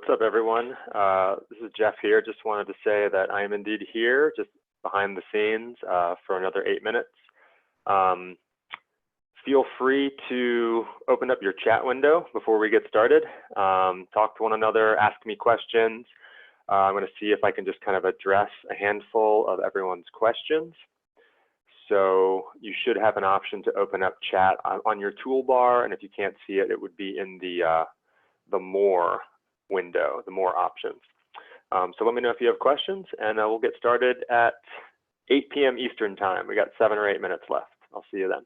What's up, everyone? This is Jeff here. Just wanted to say that I am indeed here, just behind the scenes, for another 8 minutes. Feel free to open up your chat window before we get started. Talk to one another, ask me questions. I'm going to see if I can just kind of address a handful of everyone's questions. So you should have an option to open up chat on your toolbar, and if you can't see it, it would be in the More window, the More options. So let me know if you have questions, and we'll get started at 8 p.m. Eastern time. We got 7 or 8 minutes left. I'll see you then.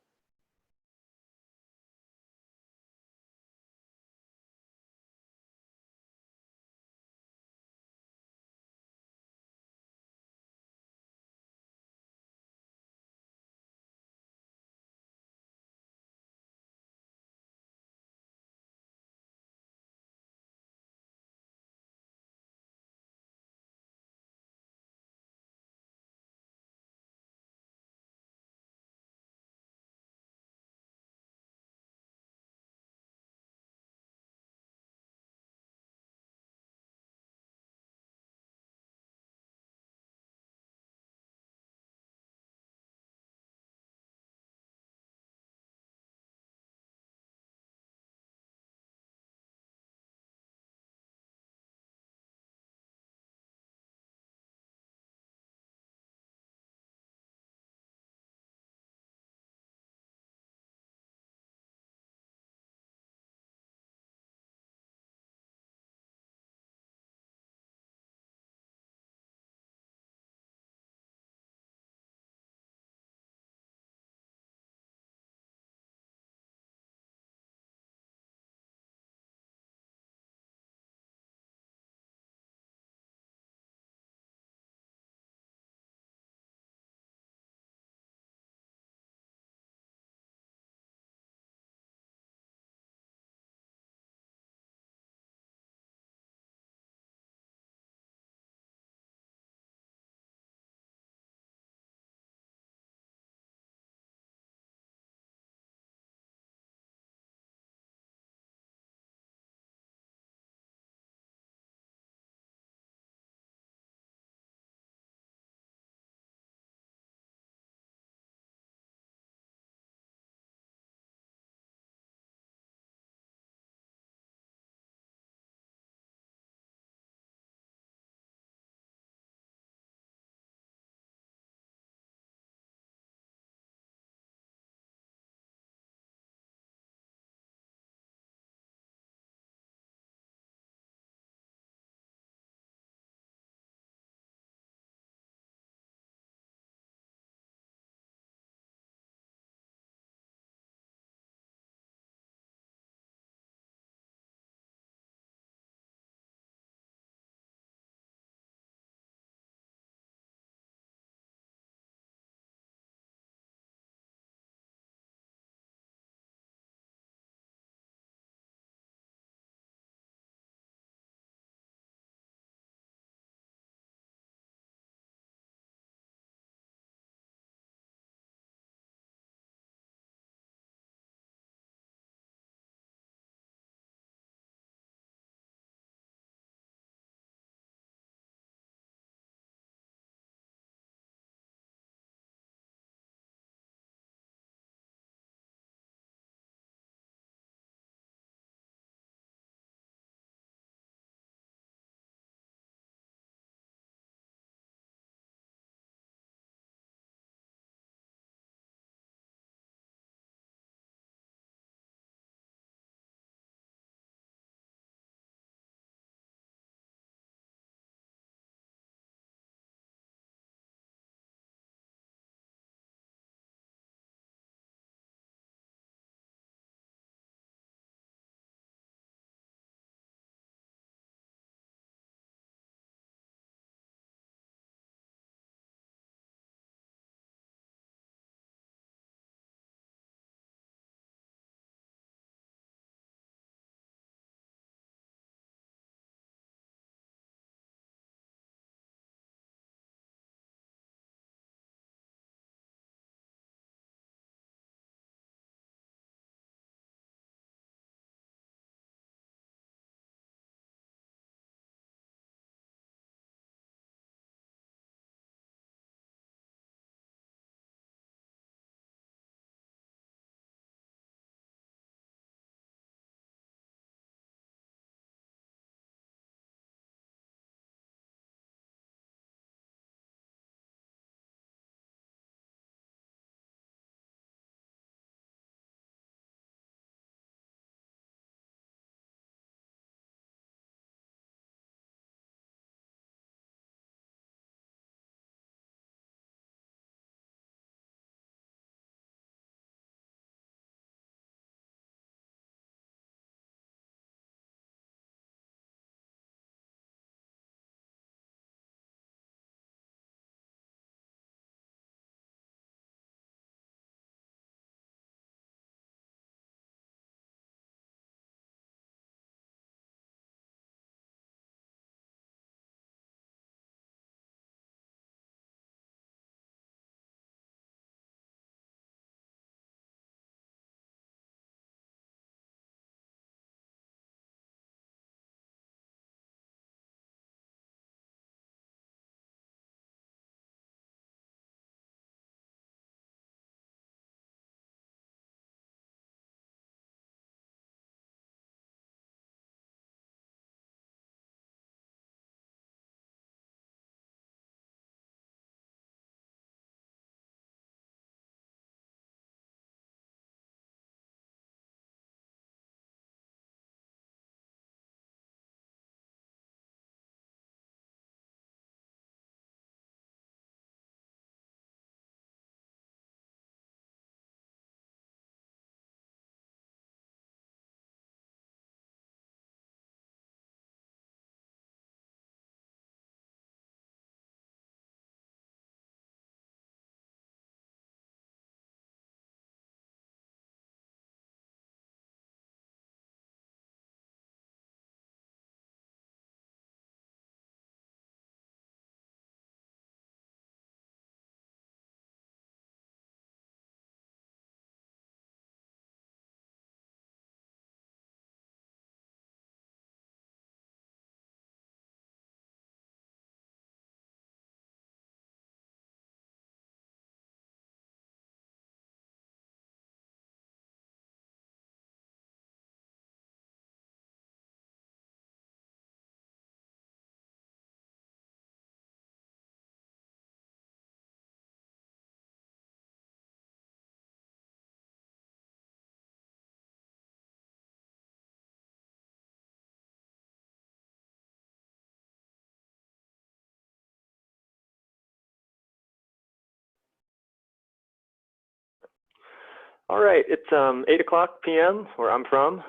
All right, it's 8 o'clock p.m. where I'm from.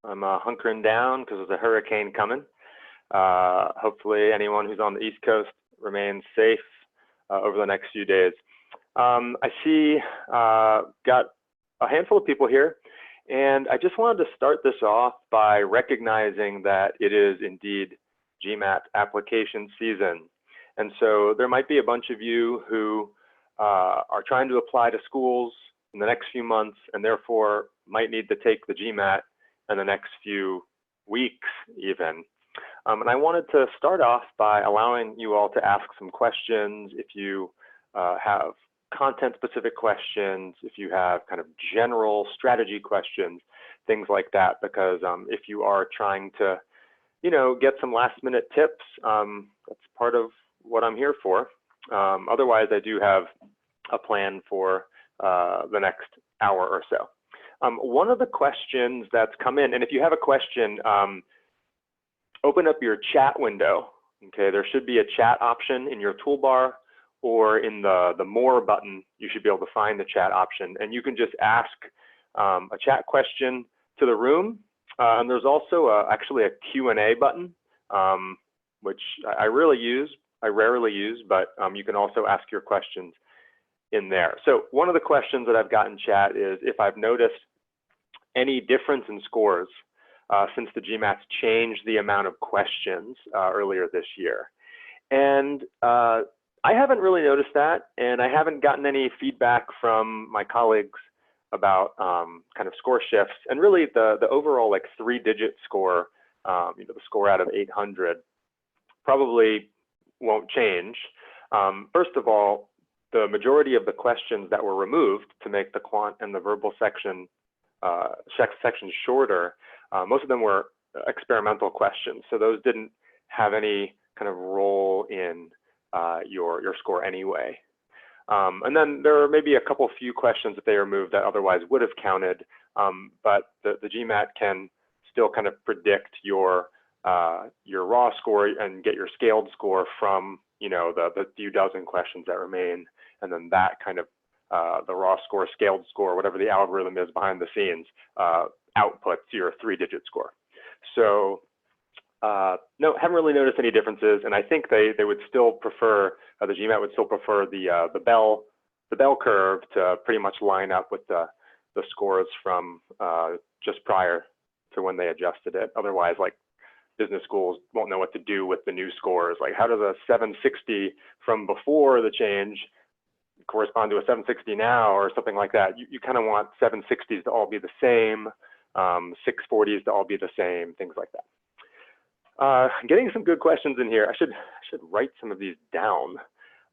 I'm hunkering down because there's a hurricane coming. Hopefully anyone who's on the East Coast remains safe over the next few days. I see got a handful of people here, and I just wanted to start this off by recognizing that it is indeed GMAT application season. And so there might be a bunch of you who are trying to apply to schools in the next few months and therefore might need to take the GMAT in the next few weeks even. And I wanted to start off by allowing you all to ask some questions if you have content-specific questions, if you have kind of general strategy questions, things like that, because if you are trying to, get some last-minute tips, that's part of what I'm here for. Otherwise, I do have a plan for the next hour or so. One of the questions that's come in, and if you have a question, open up your chat window. Okay, there should be a chat option in your toolbar, or in the More button, you should be able to find the chat option, and you can just ask a chat question to the room. And there's also actually a Q&A button, which I rarely use, but you can also ask your questions in there. So one of the questions that I've got in chat is if I've noticed any difference in scores since the GMATs changed the amount of questions earlier this year. And I haven't really noticed that, and I haven't gotten any feedback from my colleagues about kind of score shifts. And really the overall like 3-digit score, the score out of 800 probably won't change. First of all, the majority of the questions that were removed to make the quant and the verbal section shorter, most of them were experimental questions. So those didn't have any kind of role in your score anyway. And then there are maybe a couple few questions that they removed that otherwise would have counted, but the GMAT can still kind of predict your raw score and get your scaled score from the few dozen questions that remain, and then that kind of the raw score, scaled score, whatever the algorithm is behind the scenes, outputs your 3-digit score. So no, haven't really noticed any differences, and I think they would still prefer, the GMAT would still prefer the bell curve to pretty much line up with the scores from just prior to when they adjusted it. Otherwise, like, business schools won't know what to do with the new scores. Like, how does a 760 from before the change correspond to a 760 now, or something like that? You kind of want 760s to all be the same, 640s to all be the same, things like that. Getting some good questions in here. I should write some of these down.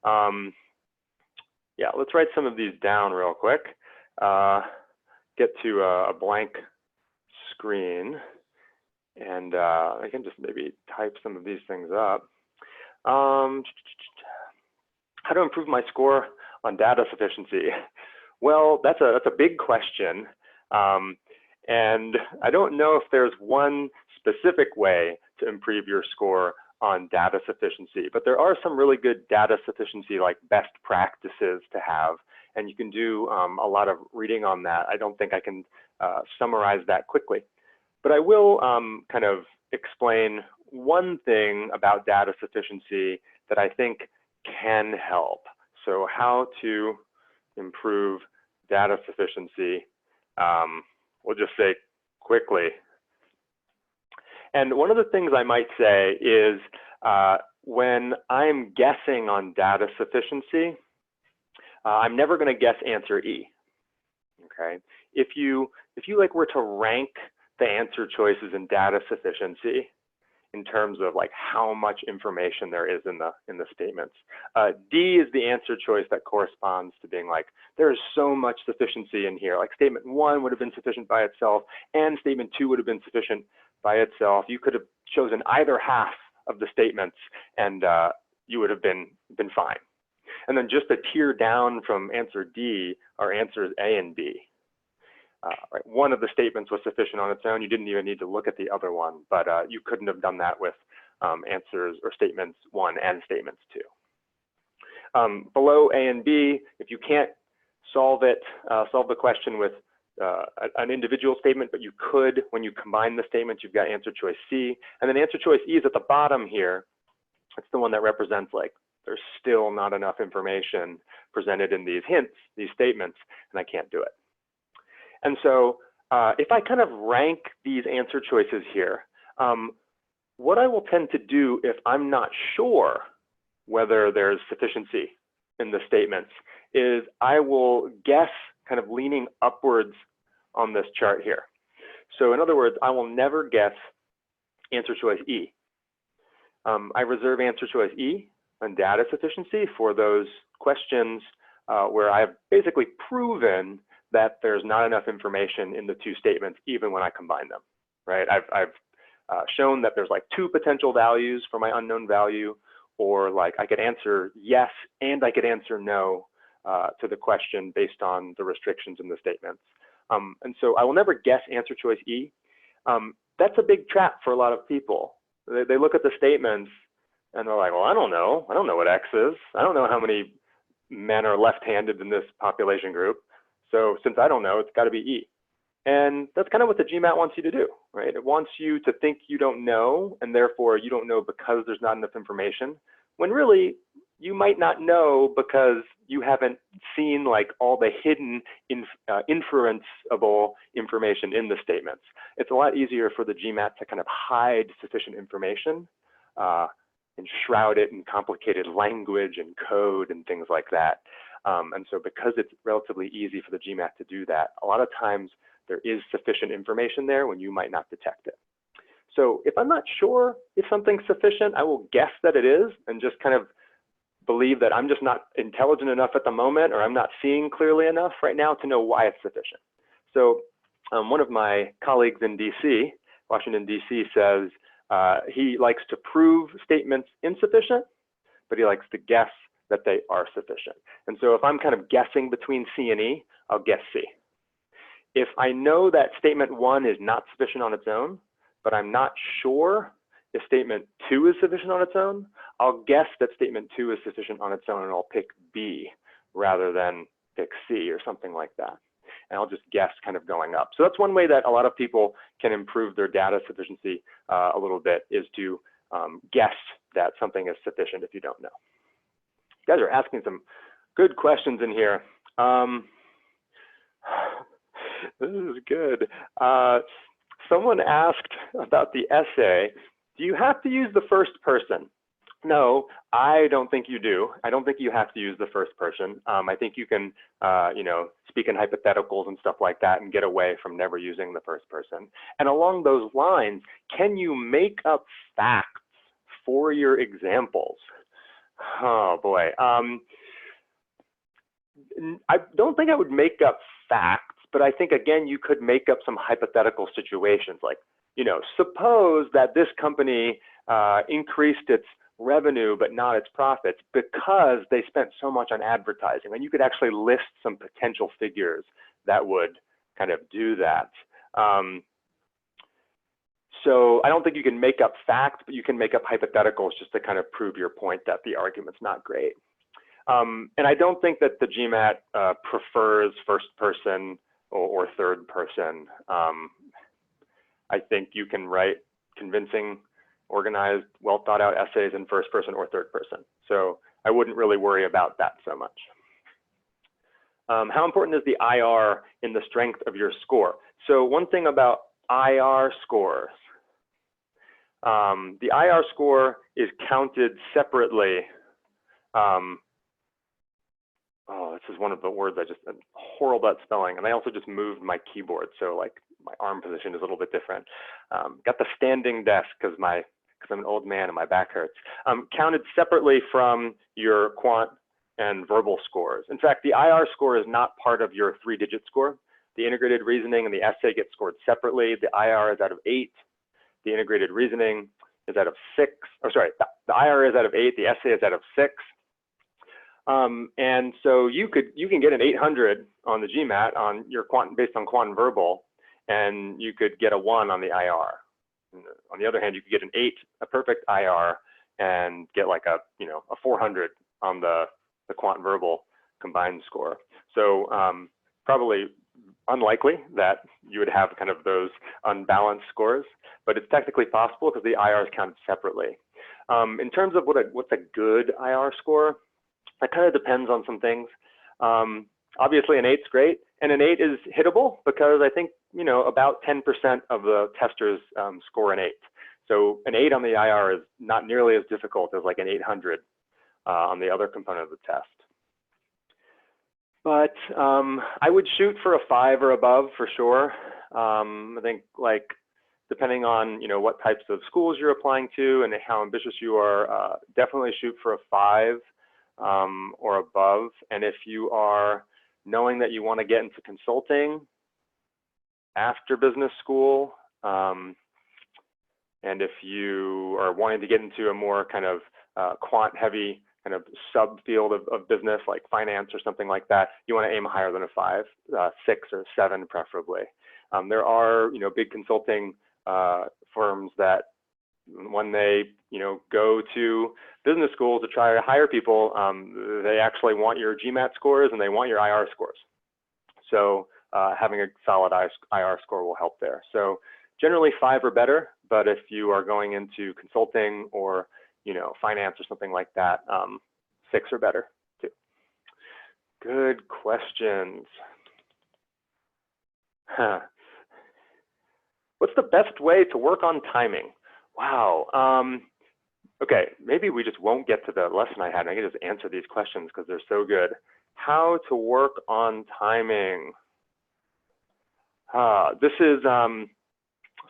Yeah, let's write some of these down real quick. Get to a blank screen, and I can just maybe type some of these things up. How to improve my score on data sufficiency? Well, that's a big question, and I don't know if there's one specific way to improve your score on data sufficiency, but there are some really good data sufficiency like best practices to have, and you can do a lot of reading on that. I don't think I can summarize that quickly, but I will kind of explain one thing about data sufficiency that I think can help. So how to improve data sufficiency, we'll just say quickly. And one of the things I might say is when I'm guessing on data sufficiency, I'm never going to guess answer E. Okay, if you like were to rank the answer choices in data sufficiency in terms of like how much information there is in the statements, D is the answer choice that corresponds to being like, there is so much sufficiency in here. Like statement 1 would have been sufficient by itself, and statement 2 would have been sufficient by itself. You could have chosen either half of the statements, and you would have been fine. And then just a tier down from answer D are answers A and B. Right, one of the statements was sufficient on its own. You didn't even need to look at the other one, but you couldn't have done that with answers or statements 1 and statements 2. Below A and B, if you can't solve the question with an individual statement, but you could, when you combine the statements, you've got answer choice C. And then answer choice E is at the bottom here. It's the one that represents like, there's still not enough information presented in these hints, these statements, and I can't do it. And so if I kind of rank these answer choices here, what I will tend to do if I'm not sure whether there's sufficiency in the statements is I will guess kind of leaning upwards on this chart here. So in other words, I will never guess answer choice E. I reserve answer choice E on data sufficiency for those questions where I've basically proven that there's not enough information in the two statements, even when I combine them, right? I've shown that there's like two potential values for my unknown value, or like I could answer yes and I could answer no to the question based on the restrictions in the statements. And so I will never guess answer choice E. That's a big trap for a lot of people. They look at the statements and they're like, well, I don't know what X is. I don't know how many men are left-handed in this population group. So since I don't know, it's got to be E. And that's kind of what the GMAT wants you to do, right? It wants you to think you don't know, and therefore you don't know because there's not enough information, when really you might not know because you haven't seen like all the hidden inferenceable information in the statements. It's a lot easier for the GMAT to kind of hide sufficient information and shroud it in complicated language and code and things like that. And so because it's relatively easy for the GMAT to do that, a lot of times there is sufficient information there when you might not detect it. So if I'm not sure if something's sufficient, I will guess that it is and just kind of believe that I'm just not intelligent enough at the moment, or I'm not seeing clearly enough right now to know why it's sufficient. So one of my colleagues in DC, Washington, DC, says he likes to prove statements insufficient, but he likes to guess that they are sufficient. And so if I'm kind of guessing between C and E, I'll guess C. If I know that statement 1 is not sufficient on its own, but I'm not sure if statement 2 is sufficient on its own, I'll guess that statement 2 is sufficient on its own, and I'll pick B rather than pick C or something like that. And I'll just guess kind of going up. So that's one way that a lot of people can improve their data sufficiency a little bit, is to guess that something is sufficient if you don't know. You guys are asking some good questions in here. This is good. Someone asked about the essay, do you have to use the first person? No, I don't think you do. I don't think you have to use the first person. I think you can, you know, speak in hypotheticals and stuff like that and get away from never using the first person. And along those lines, can you make up facts for your examples? Oh boy. I don't think I would make up facts, but I think, again, you could make up some hypothetical situations, like, you know, suppose that this company increased its revenue but not its profits because they spent so much on advertising. And you could actually list some potential figures that would kind of do that. So I don't think you can make up facts, but you can make up hypotheticals just to kind of prove your point that the argument's not great. And I don't think that the GMAT prefers first person or third person. I think you can write convincing, organized, well thought out essays in first person or third person. So I wouldn't really worry about that so much. How important is the IR in the strength of your score? So one thing about IR scores, the IR score is counted separately. Oh, this is one of the words I'm horrible at spelling. And I also just moved my keyboard. So like my arm position is a little bit different. Got the standing desk because I'm an old man and my back hurts. Counted separately from your quant and verbal scores. In fact, the IR score is not part of your 3-digit score. The integrated reasoning and the essay get scored separately. The IR is out of 8. The integrated reasoning is out of 6. Oh, sorry, the IR is out of 8. The essay is out of 6. And so you can get an 800 on the GMAT on your quant based on quant and verbal, and you could get a 1 on the IR. And on the other hand, you could get an 8, a perfect IR, and get like a 400 on the quant and verbal combined score. So probably unlikely that you would have kind of those unbalanced scores, but it's technically possible because the IR is counted separately. In terms of what's a good IR score, that kind of depends on some things. Obviously, an 8's great, and an 8 is hittable because I think, you know, about 10% of the testers score an 8. So an 8 on the IR is not nearly as difficult as like an 800 on the other component of the test. But I would shoot for a 5 or above for sure. I think, like, depending on, you know, what types of schools you're applying to and how ambitious you are, definitely shoot for a 5 or above. And if you are knowing that you want to get into consulting after business school, and if you are wanting to get into a more kind of quant heavy kind of subfield of business like finance or something like that, you want to aim higher than a 5, 6 or 7 preferably. There are, you know, big consulting firms that when they, you know, go to business schools to try to hire people, they actually want your GMAT scores and they want your IR scores. So having a solid IR score will help there. So generally 5 or better, but if you are going into consulting or, you know, finance or something like that, 6 or better too. Good questions. What's the best way to work on timing? Wow. Okay, maybe we just won't get to the lesson I had. I can just answer these questions because they're so good. How to work on timing. This is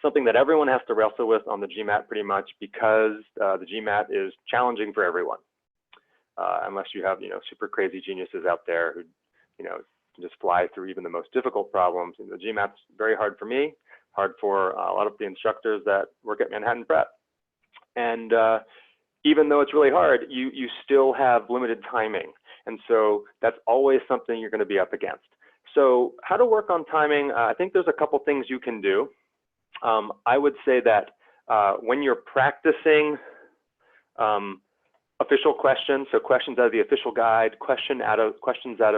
something that everyone has to wrestle with on the GMAT pretty much because the GMAT is challenging for everyone. Unless you have, you know, super crazy geniuses out there who, you know, can just fly through even the most difficult problems. And the GMAT's very hard for me, hard for a lot of the instructors that work at Manhattan Prep. And even though it's really hard, you still have limited timing. And so that's always something you're going to be up against. So how to work on timing, I think there's a couple things you can do. I would say that when you're practicing official questions, so questions out of the official guide, questions out of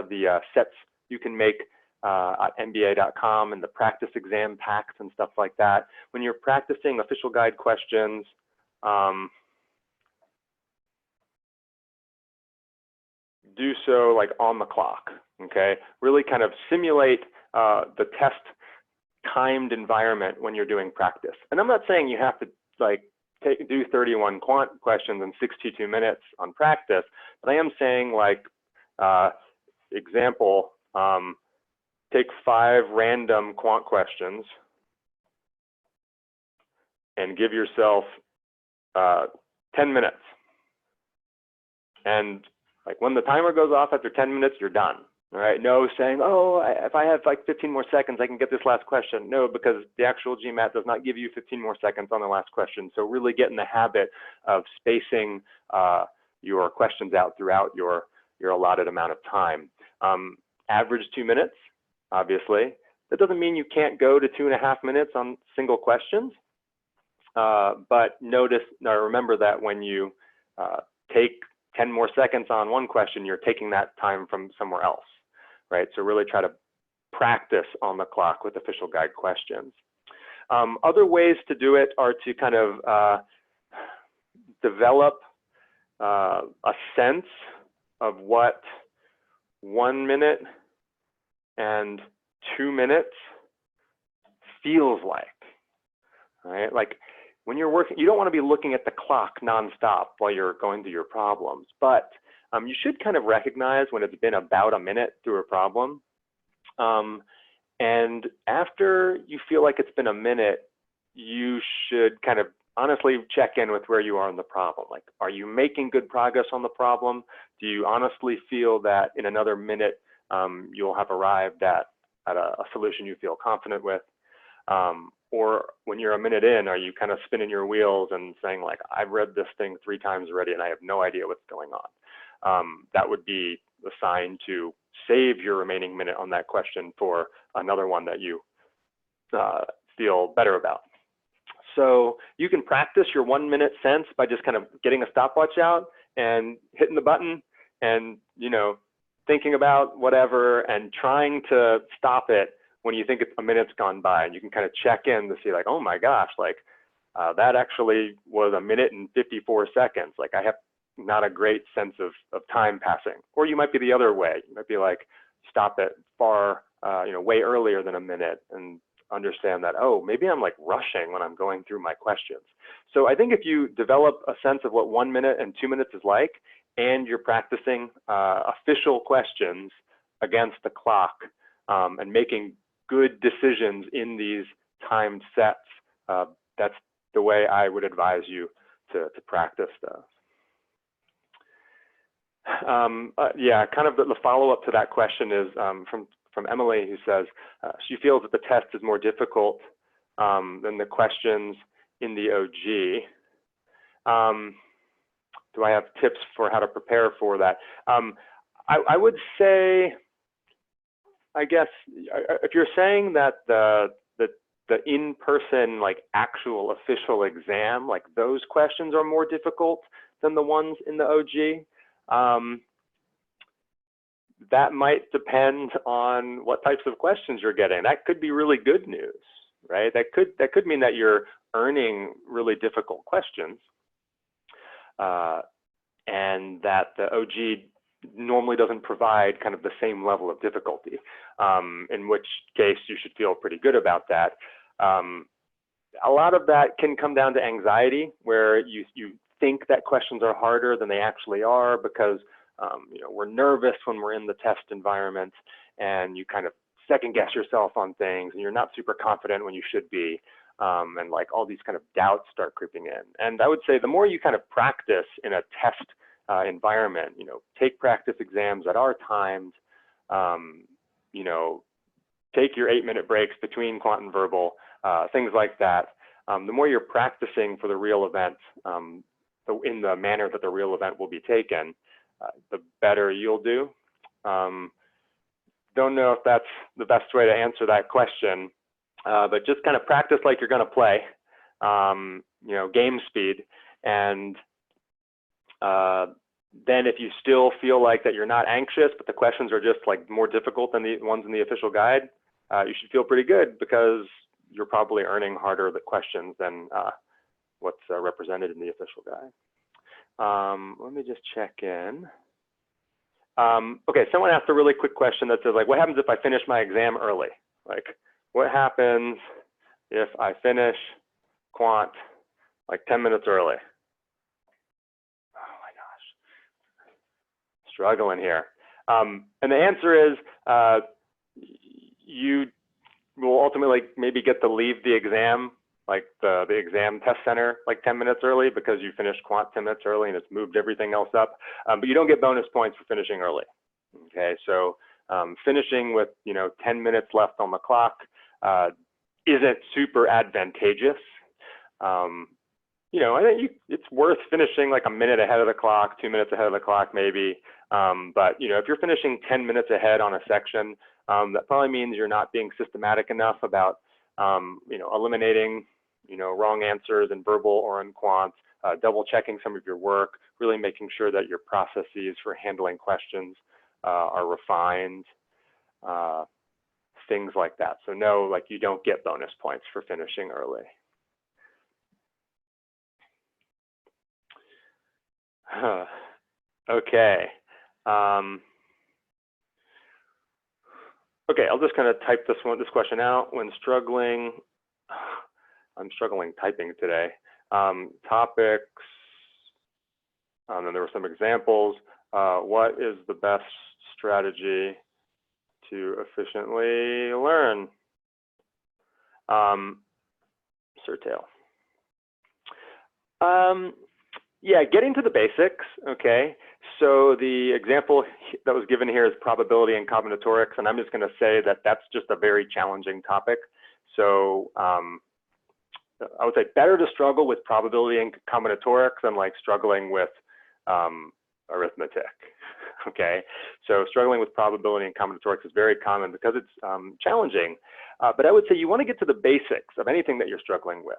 the sets you can make at MBA.com and the practice exam packs and stuff like that. When you're practicing official guide questions, do so like on the clock, okay? Really kind of simulate the test timed environment when you're doing practice. And I'm not saying you have to like do 31 quant questions in 62 minutes on practice, but I am saying like, example, take 5 random quant questions and give yourself 10 minutes. And like when the timer goes off after 10 minutes, you're done. All right, no saying, oh, if I have like 15 more seconds, I can get this last question. No, because the actual GMAT does not give you 15 more seconds on the last question. So really get in the habit of spacing your questions out throughout your allotted amount of time. Average 2 minutes, obviously. That doesn't mean you can't go to 2.5 minutes on single questions. But remember that when you take 10 more seconds on one question, you're taking that time from somewhere else, right? So really try to practice on the clock with official guide questions. Other ways to do it are to kind of develop a sense of what 1 minute and 2 minutes feels like, right? Like, when you're working, you don't want to be looking at the clock nonstop while you're going through your problems, but you should kind of recognize when it's been about a minute through a problem. And after you feel like it's been a minute, you should kind of honestly check in with where you are in the problem. Like, are you making good progress on the problem? Do you honestly feel that in another minute, you'll have arrived at a solution you feel confident with? Or when you're a minute in, are you kind of spinning your wheels and saying like, I've read this thing 3 times already and I have no idea what's going on? That would be a sign to save your remaining minute on that question for another one that you feel better about. So you can practice your 1 minute sense by just kind of getting a stopwatch out and hitting the button and, you know, thinking about whatever and trying to stop it when you think a minute's gone by, and you can kind of check in to see like, oh my gosh, like that actually was 1 minute and 54 seconds. Like I have not a great sense of time passing. Or you might be the other way. You might be like, stop it far, way earlier than 1 minute and understand that, oh, maybe I'm like rushing when I'm going through my questions. So I think if you develop a sense of what 1 minute and 2 minutes is like, and you're practicing official questions against the clock and making good decisions in these timed sets, that's the way I would advise you to practice those. Yeah, kind of the follow-up to that question is from Emily, who says she feels that the test is more difficult than the questions in the OG. Do I have tips for how to prepare for that? I would say, I guess, if you're saying that the in-person, like actual official exam, like those questions are more difficult than the ones in the OG, that might depend on what types of questions you're getting. That could be really good news, right? That could mean that you're earning really difficult questions, and that the OG normally doesn't provide kind of the same level of difficulty, in which case you should feel pretty good about that. A lot of that can come down to anxiety, where you think that questions are harder than they actually are because we're nervous when we're in the test environment, and you kind of second guess yourself on things, and you're not super confident when you should be, and like all these kind of doubts start creeping in. And I would say the more you kind of practice in a test environment, take practice exams that are timed, take your 8-minute breaks between quant and verbal, things like that. The more you're practicing for the real event in the manner that the real event will be taken, the better you'll do. Don't know if that's the best way to answer that question, but just kind of practice like you're going to play, game speed. And then if you still feel like that you're not anxious, but the questions are just like more difficult than the ones in the official guide, you should feel pretty good because you're probably earning harder questions than what's represented in the official guide. Let me just check in. Okay, someone asked a really quick question that says, like, what happens if I finish my exam early? Like, what happens if I finish quant like 10 minutes early? Oh my gosh, struggling here. And the answer is, you will ultimately maybe get to leave the exam, like the exam test center, like 10 minutes early because you finished quant 10 minutes early and it's moved everything else up. But you don't get bonus points for finishing early. Okay, so finishing with 10 minutes left on the clock isn't super advantageous. I think it's worth finishing like a minute ahead of the clock, 2 minutes ahead of the clock maybe. But if you're finishing 10 minutes ahead on a section, that probably means you're not being systematic enough about eliminating wrong answers in verbal or in quant, double checking some of your work, really making sure that your processes for handling questions are refined, things like that. So no, like you don't get bonus points for finishing early. Okay. Okay, I'll just kind of type this question out. When struggling, I'm struggling typing today. Topics, and there were some examples. What is the best strategy to efficiently learn? Surtail. Yeah, getting to the basics, okay. So the example that was given here is probability and combinatorics, and I'm just gonna say that that's just a very challenging topic. So I would say better to struggle with probability and combinatorics than like struggling with arithmetic, okay. So struggling with probability and combinatorics is very common because it's challenging, but I would say you wanna get to the basics of anything that you're struggling with.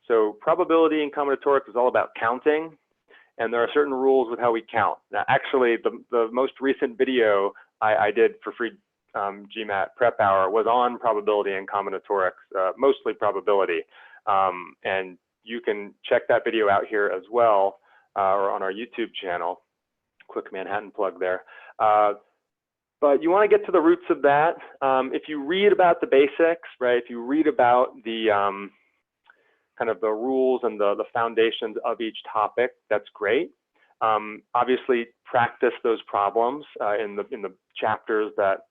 So probability and combinatorics is all about counting, and there are certain rules with how we count. Now, actually, the most recent video I did for free GMAT prep hour was on probability and combinatorics, mostly probability. And you can check that video out here as well, or on our YouTube channel. Quick Manhattan plug there. But you want to get to the roots of that. If you read about the basics, right? If you read about the kind of the rules and the foundations of each topic, that's great. Obviously, practice those problems in the chapters that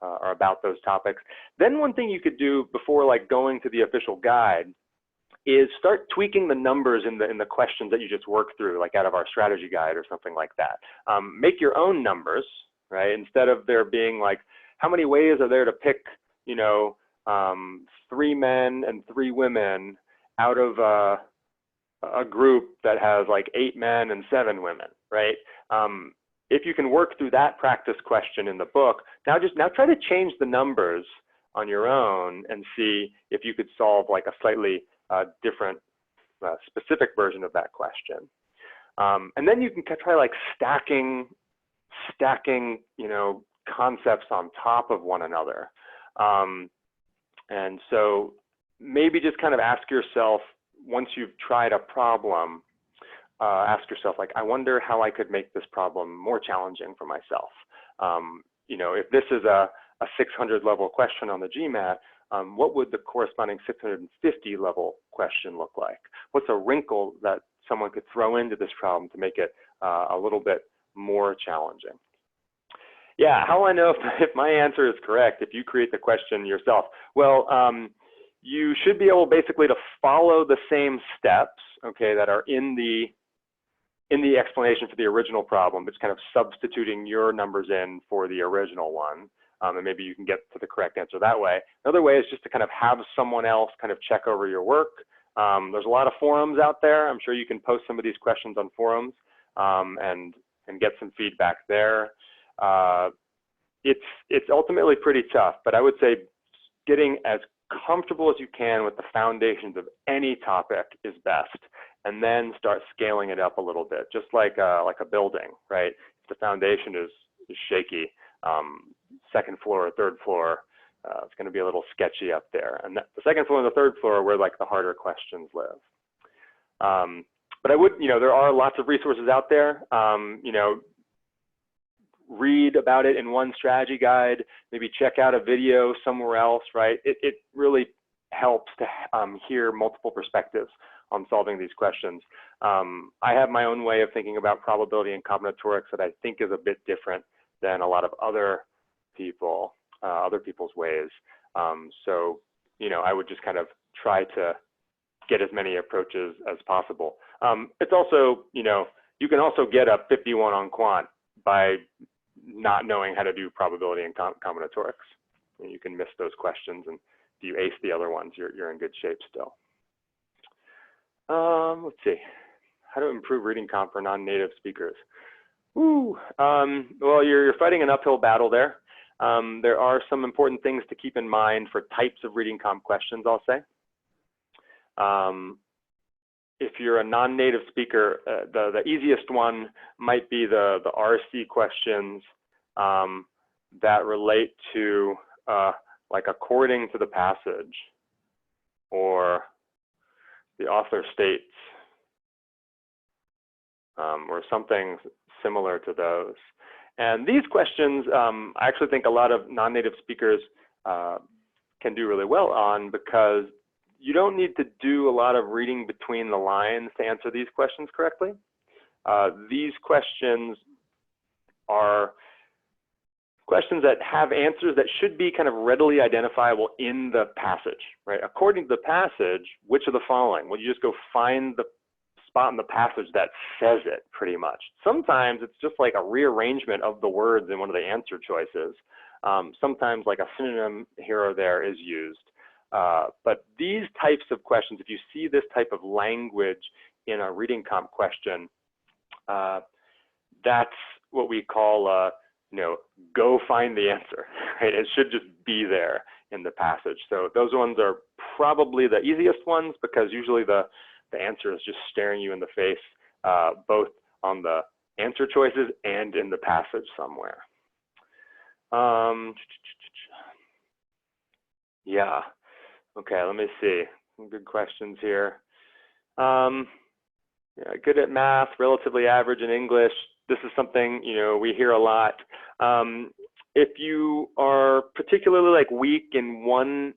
are about those topics. Then one thing you could do before like going to the official guide is start tweaking the numbers in the questions that you just worked through, like out of our strategy guide or something like that. Make your own numbers, right? Instead of there being like, how many ways are there to pick, 3 men and 3 women out of a group that has like 8 men and 7 women, right? If you can work through that practice question in the book, now try to change the numbers on your own and see if you could solve like a slightly different specific version of that question. And then you can try like stacking concepts on top of one another. And so maybe just kind of ask yourself, once you've tried a problem, ask yourself like, I wonder how I could make this problem more challenging for myself. If this is a 600 level question on the GMAT, what would the corresponding 650 level question look like? What's a wrinkle that someone could throw into this problem to make it a little bit more challenging? Yeah, how will I know if my answer is correct if you create the question yourself? Well, you should be able basically to follow the same steps, okay, that are in the explanation for the original problem, but just kind of substituting your numbers in for the original one. And maybe you can get to the correct answer that way. Another way is just to kind of have someone else kind of check over your work. There's a lot of forums out there. I'm sure you can post some of these questions on forums and get some feedback there. It's ultimately pretty tough, but I would say getting as comfortable as you can with the foundations of any topic is best, and then start scaling it up a little bit, just like a building, right? If the foundation is shaky, second floor or third floor, it's going to be a little sketchy up there. And the second floor and the third floor are where like the harder questions live. But I would, there are lots of resources out there. Read about it in one strategy guide, maybe check out a video somewhere else, right? It really helps to hear multiple perspectives on solving these questions. I have my own way of thinking about probability and combinatorics that I think is a bit different than a lot of other people's ways. So, I would just kind of try to get as many approaches as possible. It's also, you can also get a 51 on quant by not knowing how to do probability and combinatorics. And you can miss those questions, and if you ace the other ones, you're in good shape still. Let's see, how to improve reading comp for non-native speakers. Well, you're fighting an uphill battle there. There are some important things to keep in mind for types of reading comp questions, I'll say. If you're a non-native speaker, the easiest one might be the RC questions that relate to like according to the passage, or the author states, or something similar to those. And these questions, I actually think a lot of non-native speakers can do really well on, because you don't need to do a lot of reading between the lines to answer these questions correctly. These questions are questions that have answers that should be kind of readily identifiable in the passage, right? According to the passage, which of the following? Well, you just go find the spot in the passage that says it, pretty much. Sometimes it's just like a rearrangement of the words in one of the answer choices. Sometimes like a synonym here or there is used. But these types of questions, if you see this type of language in a reading comp question, that's what we call, go find the answer, right? It should just be there in the passage. So those ones are probably the easiest ones, because usually the answer is just staring you in the face, both on the answer choices and in the passage somewhere. Yeah, okay, let me see. Some good questions here. Yeah, good at math, relatively average in English. This is something, you know, we hear a lot. If you are particularly like weak in one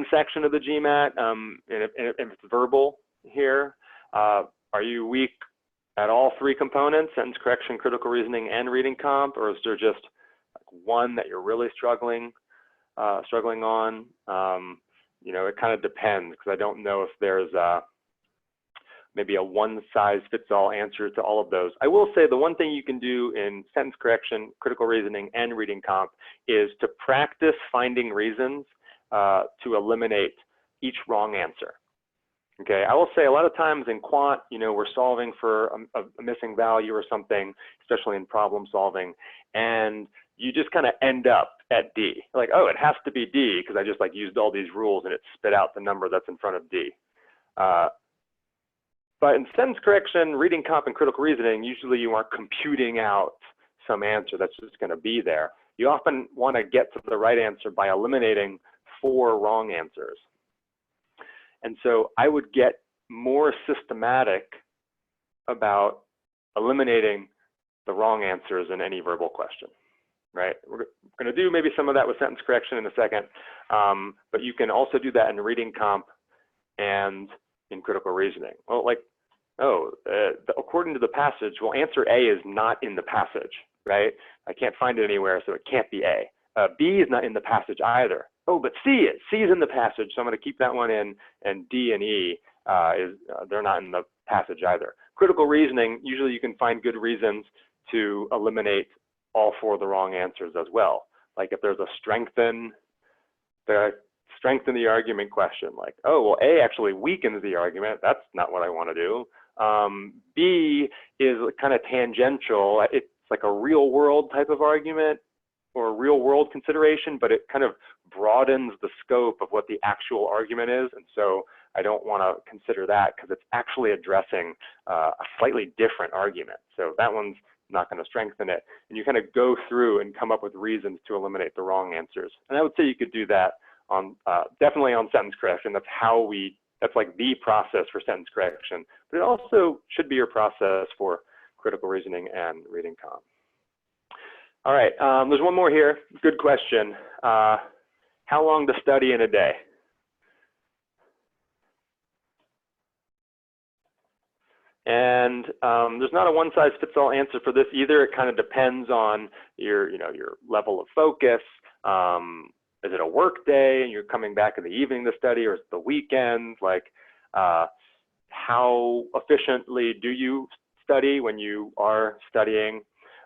section of the GMAT, and if it's verbal here, are you weak at all three components, sentence correction, critical reasoning, and reading comp, or is there just like one that you're really struggling on? You know, it kind of depends, because I don't know if there's maybe a one-size-fits-all answer to all of those. I will say the one thing you can do in sentence correction, critical reasoning, and reading comp is to practice finding reasons to eliminate each wrong answer. Okay, I will say a lot of times in quant, you know, we're solving for a missing value or something, especially in problem solving, and you just kind of end up at D. Like, oh, it has to be D because I just like used all these rules and it spit out the number that's in front of D. But in sentence correction, reading comp, and critical reasoning, usually you aren't computing out some answer that's just going to be there. You often want to get to the right answer by eliminating 4 wrong answers. And so I would get more systematic about eliminating the wrong answers in any verbal question, right? We're going to do maybe some of that with sentence correction in a second, but you can also do that in reading comp and in critical reasoning. Well, like, according to the passage, well, answer A is not in the passage, right? I can't find it anywhere, so it can't be A. B is not in the passage either. Oh, but C is. C is in the passage, so I'm going to keep that one in, and D and E, they're not in the passage either. Critical reasoning, usually you can find good reasons to eliminate all 4 of the wrong answers as well. Like if there's a strengthen the argument question, like, oh, well, A actually weakens the argument. That's not what I want to do. B is kind of tangential. It's like a real world type of argument or a real world consideration, but it kind of broadens the scope of what the actual argument is. And so I don't want to consider that because it's actually addressing a slightly different argument. So that one's not going to strengthen it. And you kind of go through and come up with reasons to eliminate the wrong answers. And I would say you could do that on definitely on sentence correction. That's like the process for sentence correction, but it also should be your process for critical reasoning and reading comp. All right, there's one more here. Good question. How long to study in a day? And there's not a one-size-fits-all answer for this either. It kind of depends on your level of focus. Is it a work day and you're coming back in the evening to study, or is it the weekend? Like, how efficiently do you study when you are studying?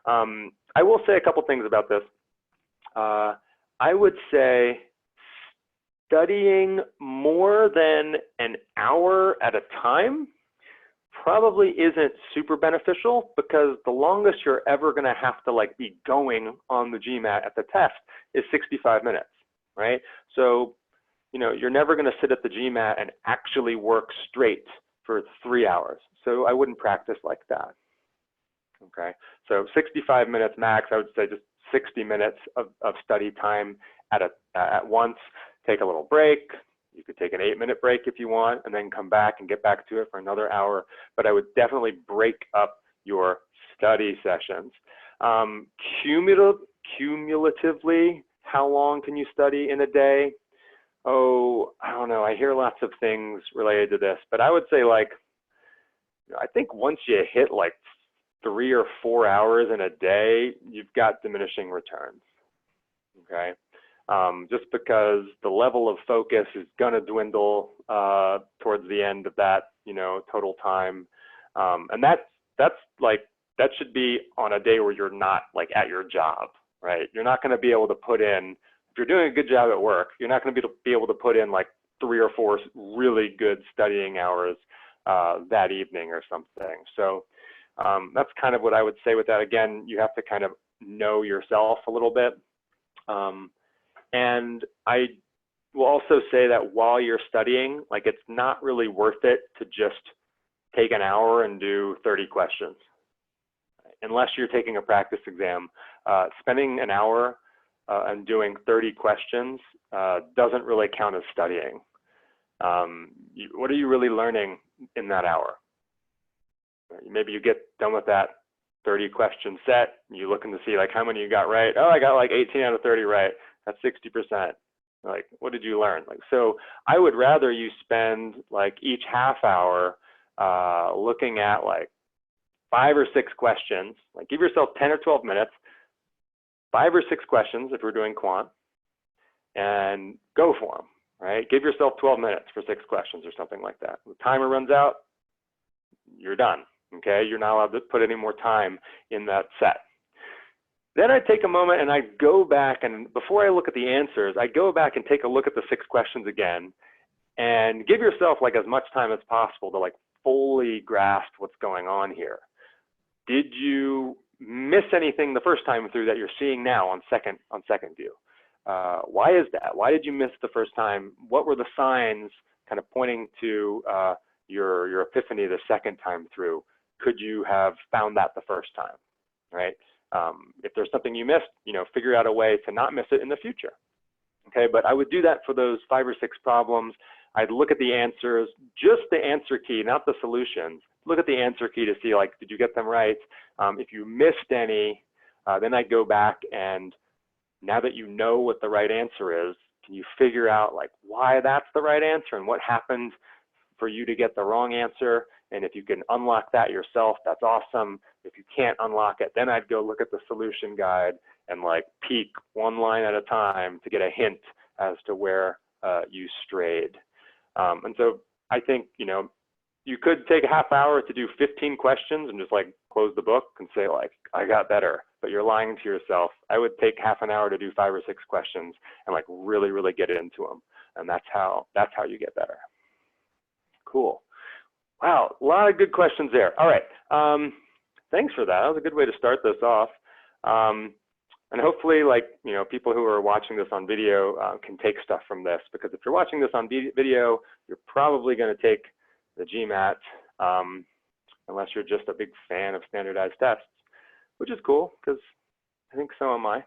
I will say a couple things about this. I would say studying more than an hour at a time probably isn't super beneficial, because the longest you're ever going to have to like be going on the GMAT at the test is 65 minutes, right? So, you know, you're never going to sit at the GMAT and actually work straight for 3 hours. So I wouldn't practice like that. Okay, so 65 minutes max. I would say just 60 minutes of study time at once. Take a little break. You could take an 8-minute break if you want, and then come back and get back to it for another hour. But I would definitely break up your study sessions. Cumulatively, how long can you study in a day? Oh, I don't know. I hear lots of things related to this, but I would say, like, I think once you hit like 3 or 4 hours in a day, you've got diminishing returns. Okay. Just because the level of focus is going to dwindle towards the end of that, total time. And that's like, that should be on a day where you're not like at your job, right? You're not going to be able to put in, if you're doing a good job at work, you're not going to be able to put in like 3 or 4 really good studying hours that evening or something. So that's kind of what I would say with that. Again, you have to kind of know yourself a little bit. And I will also say that while you're studying, like, it's not really worth it to just take an hour and do 30 questions. unless you're taking a practice exam, spending an hour and doing 30 questions doesn't really count as studying. What are you really learning in that hour? Maybe you get done with that 30 question set, you looking to see like how many you got right. Oh, I got like 18 out of 30 right. That's 60%. Like, what did you learn? Like, so I would rather you spend like each half hour looking at like 5 or 6 questions. Like, give yourself 10 or 12 minutes, 5 or 6 questions if we're doing quant, and go for them, right? Give yourself 12 minutes for 6 questions or something like that. When the timer runs out, you're done, okay? You're not allowed to put any more time in that set. Then I take a moment and I go back, and before I look at the answers, I go back and take a look at the 6 questions again, and give yourself like as much time as possible to like fully grasp what's going on here. Did you miss anything the first time through that you're seeing now on second view? Why is that? Why did you miss the first time? What were the signs kind of pointing to your epiphany the second time through? Could you have found that the first time, right? If there's something you missed, you know, figure out a way to not miss it in the future. Okay, but I would do that for those 5 or 6 problems. I'd look at the answers, just the answer key, not the solutions. Look at the answer key to see, like, did you get them right? If you missed any, then I'd go back, and now that you know what the right answer is, can you figure out like why that's the right answer and what happened for you to get the wrong answer? And if you can unlock that yourself, that's awesome. If you can't unlock it, then I'd go look at the solution guide and like peek one line at a time to get a hint as to where you strayed. And so I think, you know, you could take a half hour to do 15 questions and just like close the book and say like, I got better, but you're lying to yourself. I would take half an hour to do 5 or 6 questions and like really, really get into them. And that's how you get better. Cool. Wow, a lot of good questions there. All right, thanks for that. That was a good way to start this off. And hopefully, like, you know, people who are watching this on video can take stuff from this, because if you're watching this on video, you're probably going to take the GMAT, unless you're just a big fan of standardized tests, which is cool, because I think so am I.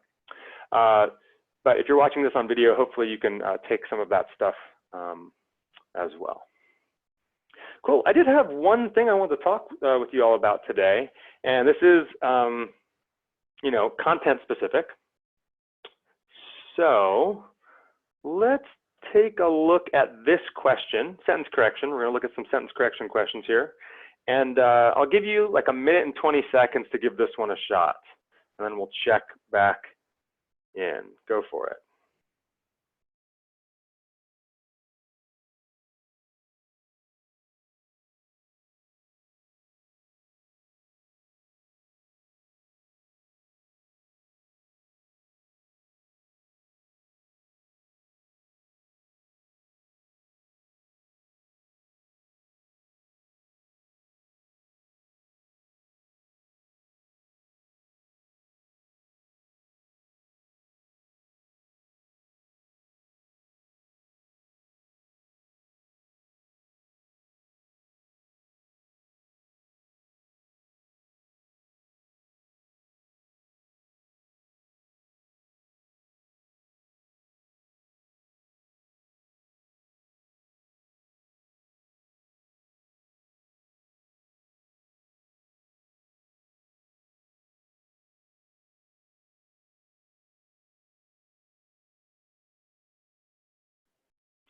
But if you're watching this on video, hopefully you can take some of that stuff as well. Cool. I did have one thing I wanted to talk with you all about today, and this is, you know, content specific. So let's take a look at this question, sentence correction. We're going to look at some sentence correction questions here, and I'll give you like 1 minute and 20 seconds to give this one a shot, and then we'll check back in. Go for it.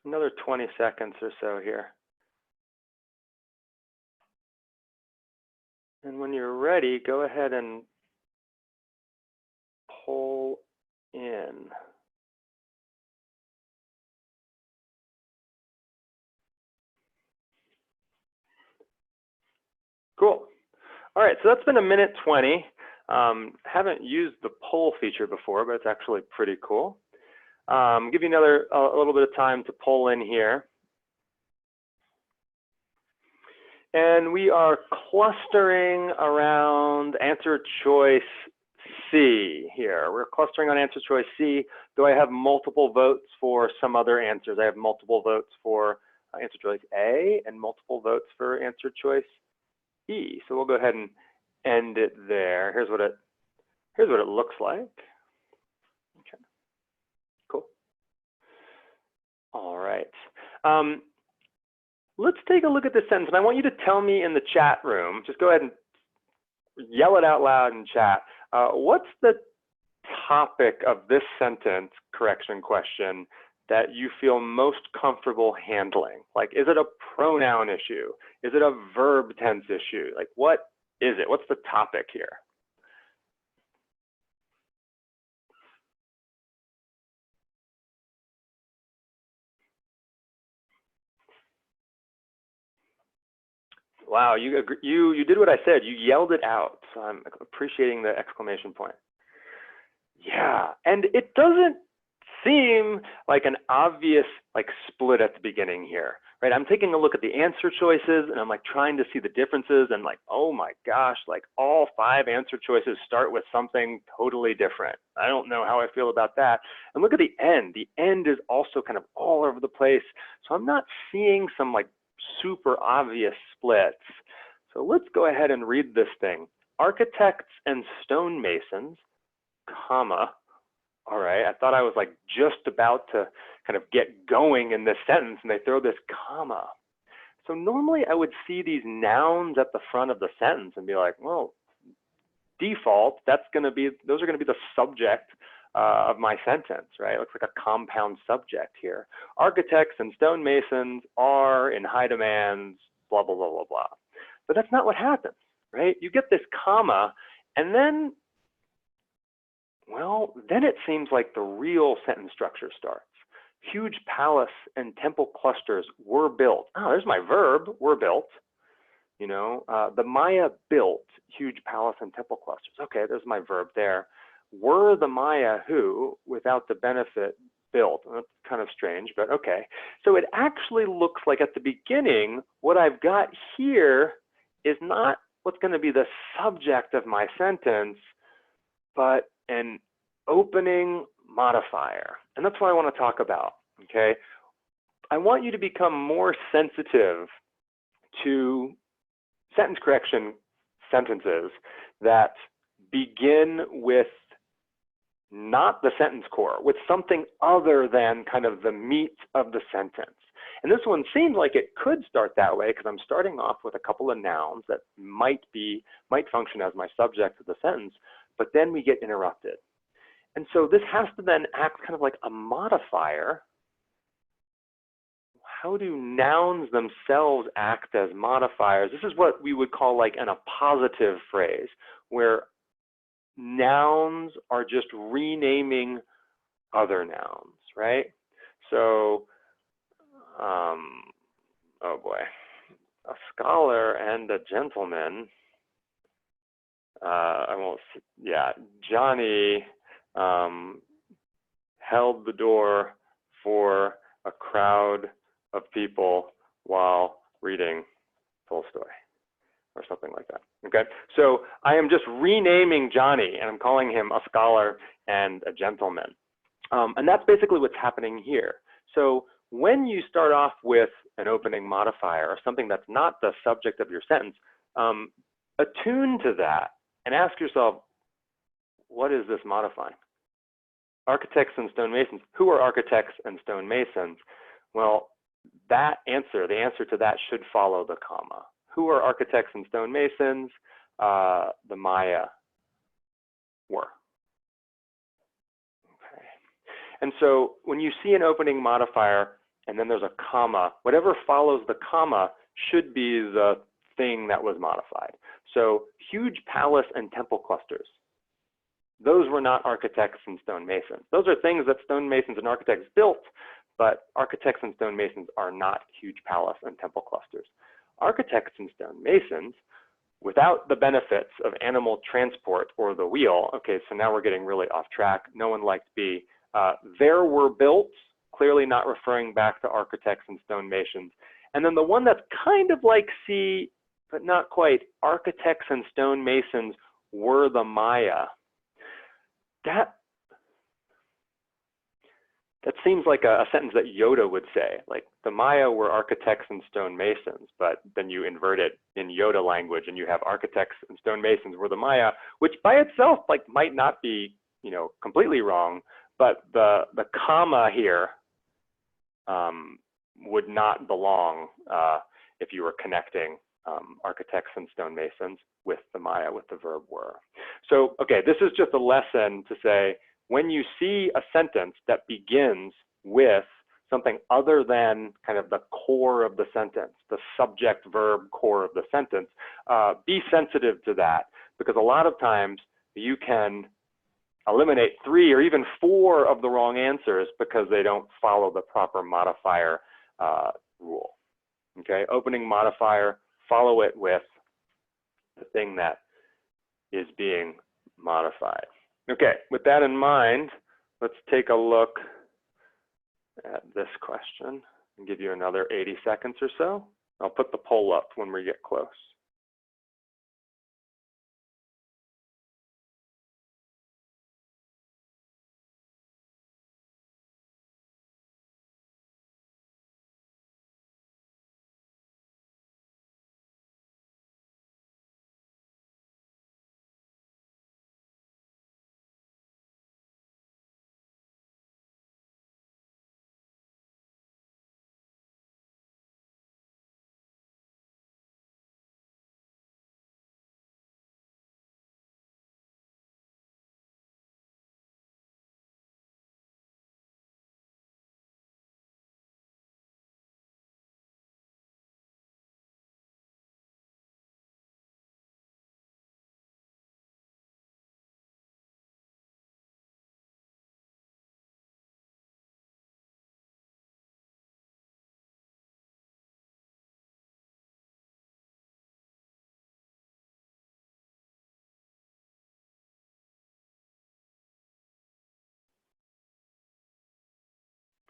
Another 20 seconds or so here. And when you're ready, go ahead and pull in. Cool. All right, so that's been 1 minute 20. Haven't used the poll feature before, but it's actually pretty cool. Give you a little bit of time to pull in here. And we are clustering around answer choice C here. We're clustering on answer choice C. Do I have multiple votes for some other answers? I have multiple votes for answer choice A and multiple votes for answer choice E. So we'll go ahead and end it there. Here's what it looks like. Okay, cool. All right. Let's take a look at this sentence, and I want you to tell me in the chat room, just go ahead and yell it out loud in chat. What's the topic of this sentence correction question that you feel most comfortable handling? Like, is it a pronoun issue? Is it a verb tense issue? Like, what is it? What's the topic here? Wow, you did what I said. You yelled it out. So I'm appreciating the exclamation point. Yeah, and it doesn't seem like an obvious split at the beginning here, right? I'm taking a look at the answer choices and I'm like trying to see the differences, and like, oh my gosh, like all 5 answer choices start with something totally different. I don't know how I feel about that. And look at the end. The end is also kind of all over the place. So I'm not seeing some like super obvious splits. So let's go ahead and read this thing. Architects and stonemasons, comma. All right, I thought I was like just about to kind of get going in this sentence and they throw this comma. So normally I would see these nouns at the front of the sentence and be like, well, default, those are gonna be the subject of my sentence, right? It looks like a compound subject here. Architects and stonemasons are in high demand, blah, blah, blah, blah, blah. But that's not what happens, right? You get this comma and then, well, then it seems like the real sentence structure starts. Huge palace and temple clusters were built. Oh, there's my verb, were built. You know, the Maya built huge palace and temple clusters. Okay, there's my verb there. Were the Maya who, without the benefit, built? That's kind of strange, but okay. So it actually looks like at the beginning, what I've got here is not what's going to be the subject of my sentence, but an opening modifier. And that's what I want to talk about, okay? I want you to become more sensitive to sentence correction sentences that begin with not the sentence core, with something other than kind of the meat of the sentence. And this one seems like it could start that way because I'm starting off with a couple of nouns that might function as my subject of the sentence, but then we get interrupted. And so this has to then act kind of like a modifier. How do nouns themselves act as modifiers? This is what we would call like an appositive phrase, where nouns are just renaming other nouns, right? So, oh boy, a scholar and a gentleman, Johnny held the door for a crowd of people while reading Tolstoy, or something like that, okay? So I am just renaming Johnny and I'm calling him a scholar and a gentleman. And that's basically what's happening here. So when you start off with an opening modifier or something that's not the subject of your sentence, attune to that and ask yourself, what is this modifying? Architects and stonemasons. Who are architects and stonemasons? Well, the answer to that should follow the comma. Who are architects and stonemasons? The Maya were. Okay. And so when you see an opening modifier and then there's a comma, whatever follows the comma should be the thing that was modified. So huge palace and temple clusters. Those were not architects and stonemasons. Those are things that stonemasons and architects built, but architects and stonemasons are not huge palace and temple clusters. Architects and stonemasons, without the benefits of animal transport or the wheel, okay, so now we're getting really off track. No one liked B. There were built, clearly not referring back to architects and stonemasons. And then the one that's kind of like C, but not quite, architects and stonemasons were that seems like a sentence that Yoda would say, like the Maya were architects and stonemasons, but then you invert it in Yoda language and you have architects and stonemasons were the Maya, which by itself like might not be, you know, completely wrong, but the comma here would not belong if you were connecting architects and stonemasons with the Maya, with the verb were. So, okay, this is just a lesson to say, when you see a sentence that begins with something other than kind of the core of the sentence, the subject verb core of the sentence, be sensitive to that, because a lot of times you can eliminate 3 or even 4 of the wrong answers because they don't follow the proper modifier rule. Okay, opening modifier, follow it with the thing that is being modified. Okay, with that in mind, let's take a look at this question and give you another 80 seconds or so. I'll put the poll up when we get close.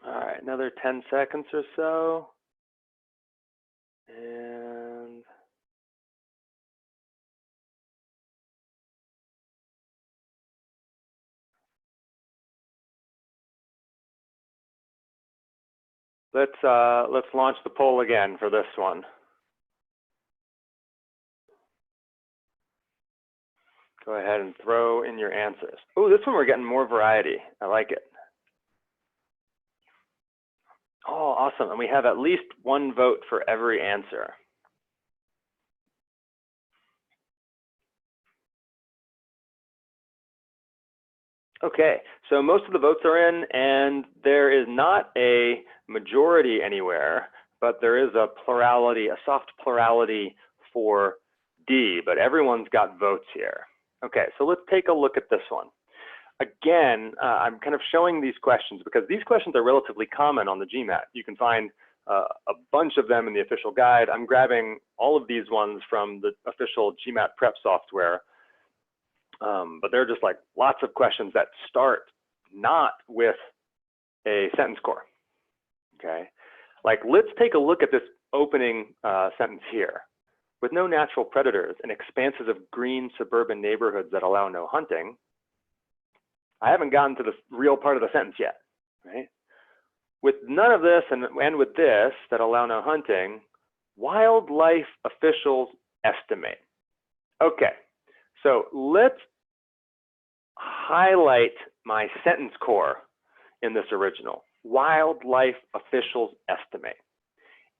All right, another 10 seconds or so. And let's launch the poll again for this one. Go ahead and throw in your answers. Oh, this one we're getting more variety. I like it. Oh, awesome. And we have at least 1 vote for every answer. Okay, so most of the votes are in, and there is not a majority anywhere, but there is a plurality, a soft plurality for D, but everyone's got votes here. Okay, so let's take a look at this one. Again, I'm kind of showing these questions because these questions are relatively common on the GMAT. You can find a bunch of them in the official guide. I'm grabbing all of these ones from the official GMAT prep software. But they're just like lots of questions that start not with a sentence core, okay? Like, let's take a look at this opening sentence here. With no natural predators and expanses of green suburban neighborhoods that allow no hunting, I haven't gotten to the real part of the sentence yet, right? With none of this and with this that allow no hunting, wildlife officials estimate. Okay, so let's highlight my sentence core in this original. Wildlife officials estimate.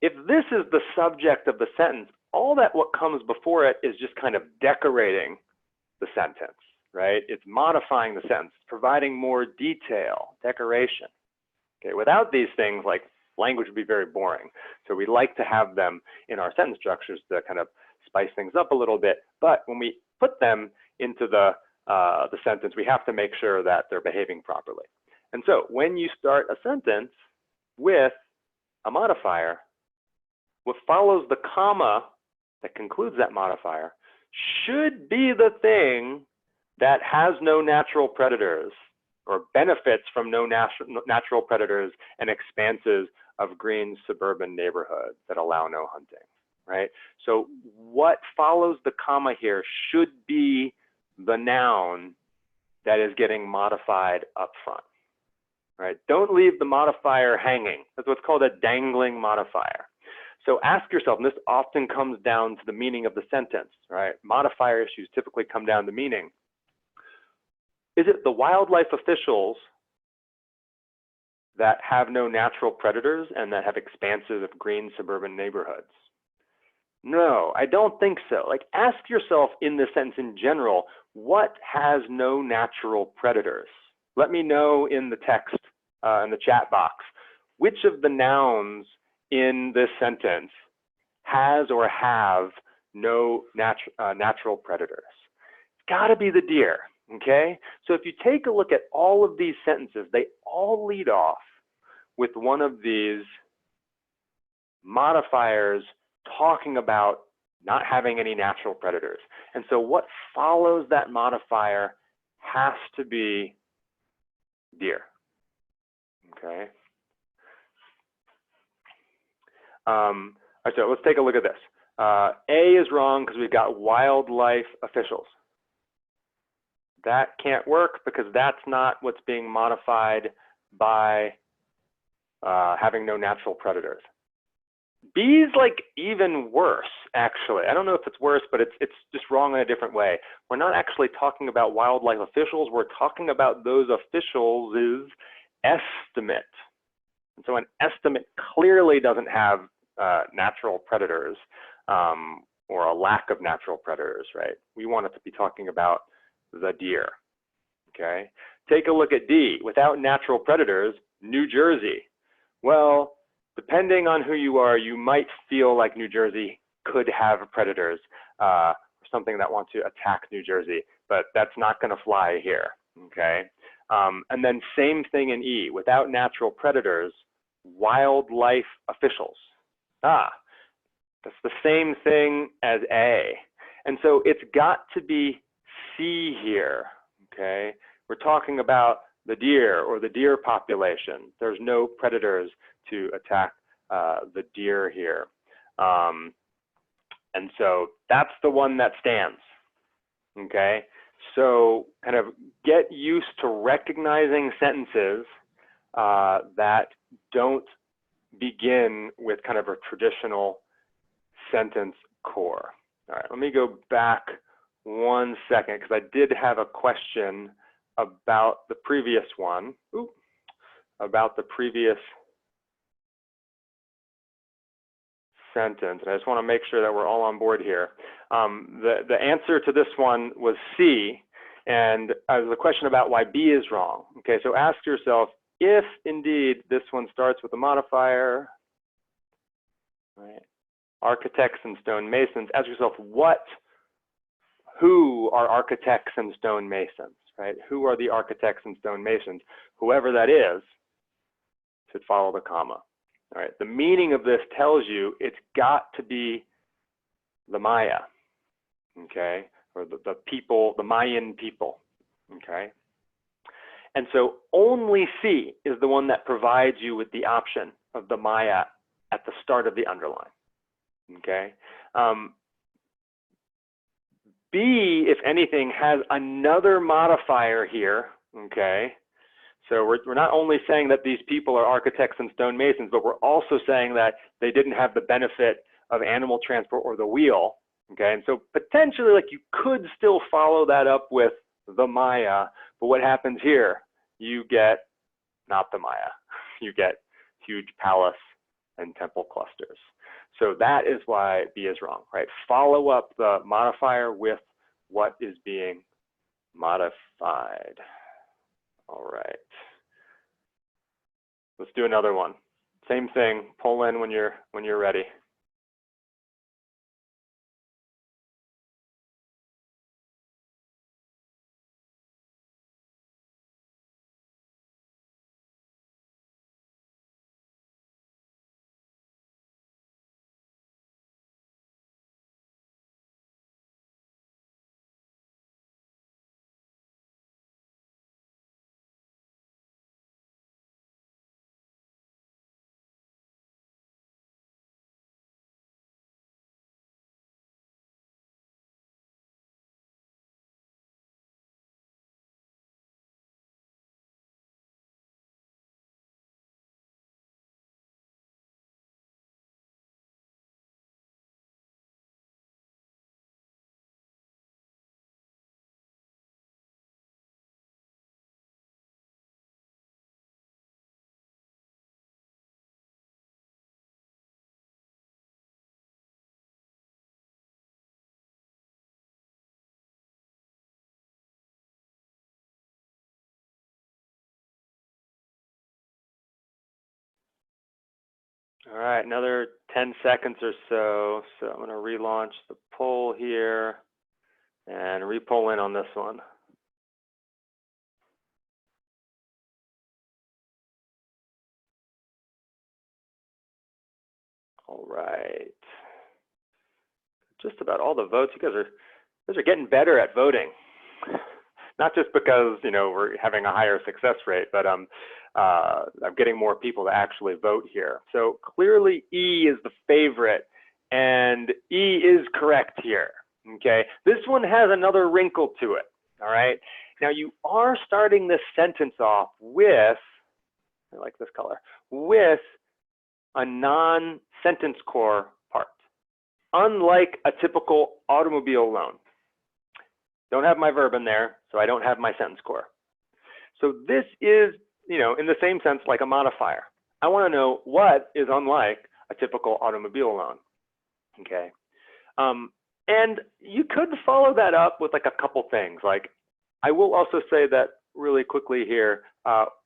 If this is the subject of the sentence, all that what comes before it is just kind of decorating the sentence, right? It's modifying the sentence, providing more detail, decoration. Okay, without these things, like, language would be very boring. So we like to have them in our sentence structures to kind of spice things up a little bit. But when we put them into the sentence, we have to make sure that they're behaving properly. And so when you start a sentence with a modifier, what follows the comma that concludes that modifier should be the thing that has no natural predators or benefits from no natural predators and expanses of green suburban neighborhoods that allow no hunting, right? So what follows the comma here should be the noun that is getting modified up front, right? Don't leave the modifier hanging. That's what's called a dangling modifier. So ask yourself, and this often comes down to the meaning of the sentence, right? Modifier issues typically come down to meaning. Is it the wildlife officials that have no natural predators and that have expansive green suburban neighborhoods? No, I don't think so. Like, ask yourself in this sentence in general, what has no natural predators? Let me know in the text, in the chat box, which of the nouns in this sentence has or have no natural predators? It's gotta be the deer, okay? So if you take a look at all of these sentences, they all lead off with one of these modifiers talking about not having any natural predators. And so what follows that modifier has to be deer, okay? So let's take a look at this. A is wrong because we've got wildlife officials. That can't work because that's not what's being modified by having no natural predators. B is like even worse, actually. I don't know if it's worse, but it's just wrong in a different way. We're not actually talking about wildlife officials. We're talking about those officials' estimate. And so an estimate clearly doesn't have natural predators or a lack of natural predators, right? We want it to be talking about the deer, okay? Take a look at D. Without natural predators, New Jersey. Well, depending on who you are, you might feel like New Jersey could have predators, or something that wants to attack New Jersey, but that's not going to fly here, okay? And then same thing in E. Without natural predators, wildlife officials. That's the same thing as A. And so it's got to be C here, okay? We're talking about the deer or the deer population. There's no predators to attack the deer here. And so that's the one that stands, okay? So kind of get used to recognizing sentences that don't begin with kind of a traditional sentence core. All right, let me go back 1 second because I did have a question about the previous one. About the previous sentence. And I just want to make sure that we're all on board here. The answer to this one was C, and the question about why B is wrong. Okay, so ask yourself, if indeed this one starts with a modifier, right? Architects and stonemasons, ask yourself, who are architects and stonemasons, right? Who are the architects and stonemasons? Whoever that is should follow the comma. All right, the meaning of this tells you it's got to be the Maya, okay? Or the people, the Mayan people, okay? And so only C is the one that provides you with the option of the Maya at the start of the underline, okay? B, if anything, has another modifier here, okay? So we're not only saying that these people are architects and stonemasons, but we're also saying that they didn't have the benefit of animal transport or the wheel, okay? And so potentially, like, you could still follow that up with the Maya, but what happens here? You get not the Maya. You get huge palace and temple clusters. So that is why B is wrong, right? Follow up the modifier with what is being modified. All right. Let's do another one. Same thing. Pull in when you're ready. All right, another 10 seconds or so. So I'm going to relaunch the poll here and re-poll in on this one. All right. Just about all the votes. You guys are getting better at voting. Not just because, you know, we're having a higher success rate, but I'm getting more people to actually vote here. So clearly E is the favorite, and E is correct here, okay? This one has another wrinkle to it, all right? Now you are starting this sentence off with, I like this color, with a non-sentence core part, unlike a typical automobile loan. Don't have my verb in there, so I don't have my sentence core. So this is, you know, in the same sense, like a modifier. I want to know what is unlike a typical automobile loan, okay? And you could follow that up with like a couple things. Like, I will also say that really quickly here,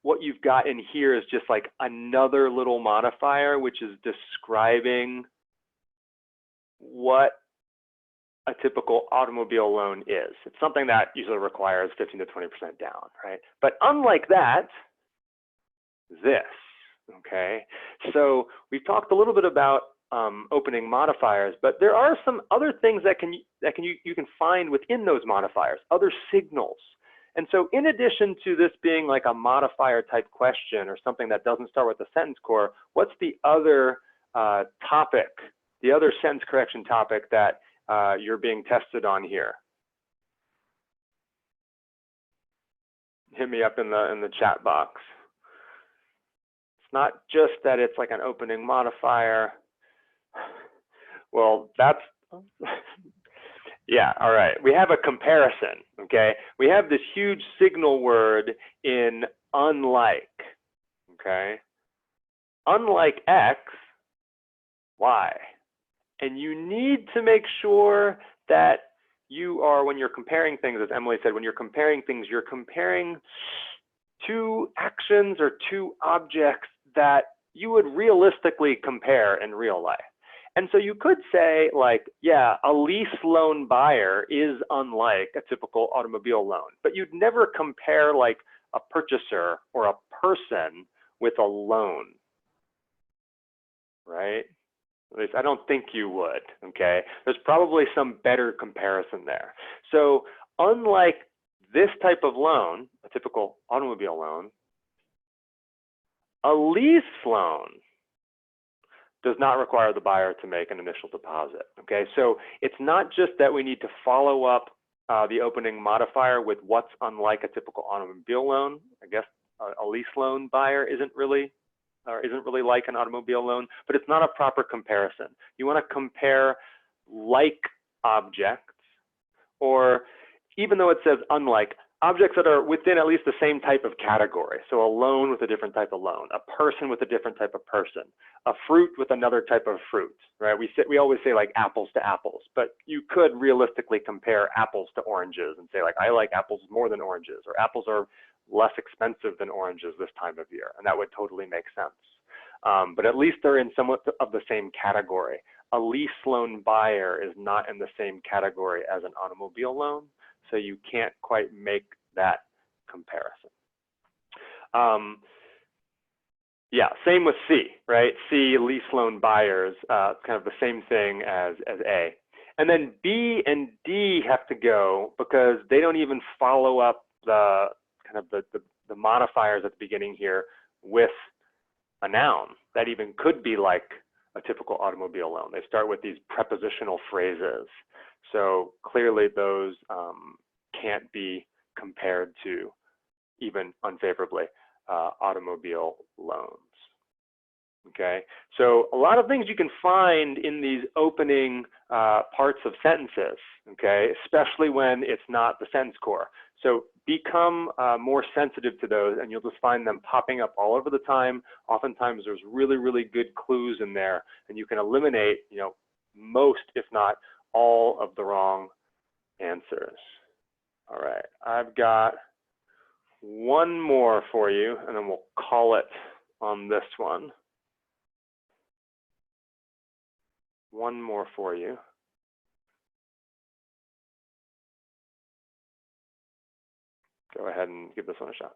what you've got in here is just like another little modifier, which is describing what a typical automobile loan is. It's something that usually requires 15 to 20% down, right? But unlike that, this, okay? So we've talked a little bit about opening modifiers, but there are some other things that you can find within those modifiers, other signals. And so in addition to this being like a modifier type question or something that doesn't start with a sentence core, what's the other topic, the other sentence correction topic that you're being tested on here? Hit me up in the chat box. It's not just that it's like an opening modifier. Well, that's, yeah, all right. We have a comparison, okay? We have this huge signal word in unlike, okay? Unlike X, Y. And you need to make sure that you are, when you're comparing things, as Emily said, when you're comparing things, you're comparing two actions or two objects that you would realistically compare in real life. And so you could say like, yeah, a lease loan buyer is unlike a typical automobile loan, but you'd never compare like a purchaser or a person with a loan, right? At least I don't think you would, okay? There's probably some better comparison there. So unlike this type of loan, a typical automobile loan, a lease loan does not require the buyer to make an initial deposit, okay? So it's not just that we need to follow up the opening modifier with what's unlike a typical automobile loan. I guess a lease loan buyer isn't really like an automobile loan, but it's not a proper comparison. You want to compare like objects, or even though it says unlike, objects that are within at least the same type of category. So a loan with a different type of loan, a person with a different type of person, a fruit with another type of fruit, right? We always say like apples to apples, but you could realistically compare apples to oranges and say like, I like apples more than oranges, or apples are less expensive than oranges this time of year, and that would totally make sense. But at least they're in somewhat of the same category. A lease loan buyer is not in the same category as an automobile loan, so you can't quite make that comparison. Yeah, same with C, right? C, lease loan buyers, kind of the same thing as A. And then B and D have to go because they don't even follow up the kind of the modifiers at the beginning here with a noun that even could be like a typical automobile loan. They start with these prepositional phrases. So clearly those can't be compared to, even unfavorably, automobile loans. Okay, so a lot of things you can find in these opening parts of sentences, okay, especially when it's not the sentence core. So become more sensitive to those, and you'll just find them popping up all over the time. Oftentimes there's really, really good clues in there, and you can eliminate, you know, most, if not all, of the wrong answers. All right, I've got one more for you, and then we'll call it on this one. one more for you. Go ahead and give this one a shot.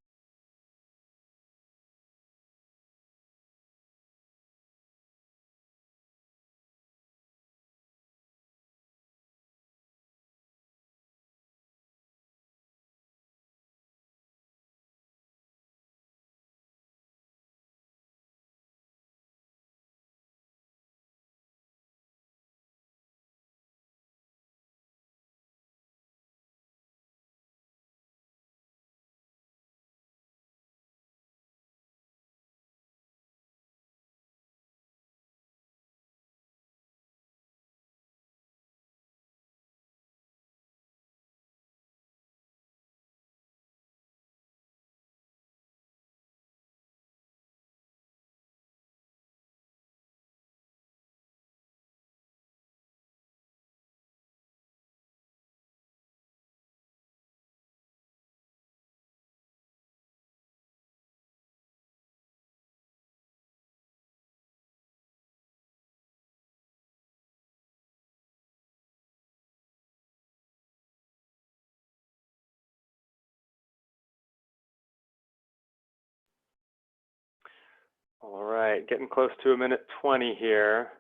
All right, getting close to 1:20 here.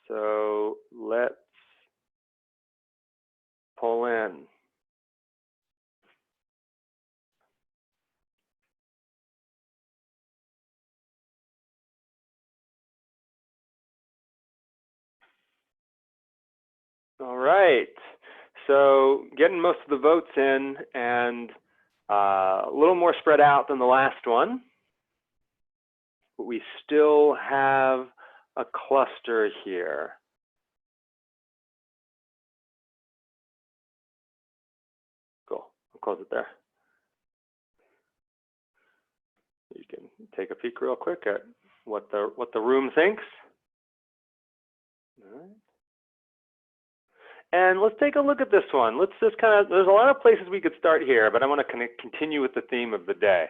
So let's pull in. All right, so getting most of the votes in, and a little more spread out than the last one, but we still have a cluster here. Cool, I'll close it there. You can take a peek real quick at what the room thinks. All right. And let's take a look at this one. Let's just there's a lot of places we could start here, but I want to continue with the theme of the day.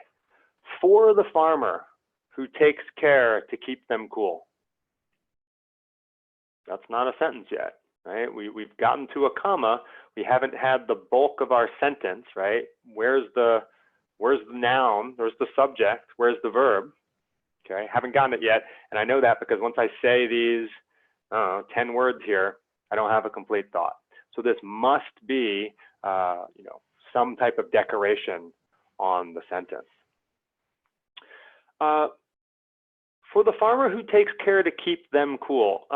For the farmer who takes care to keep them cool. That's not a sentence yet, right? We've gotten to a comma. We haven't had the bulk of our sentence, right? Where's the noun? Where's the subject? Where's the verb? Okay, haven't gotten it yet. And I know that because once I say these 10 words here, I don't have a complete thought. So this must be, some type of decoration on the sentence. For the farmer who takes care to keep them cool,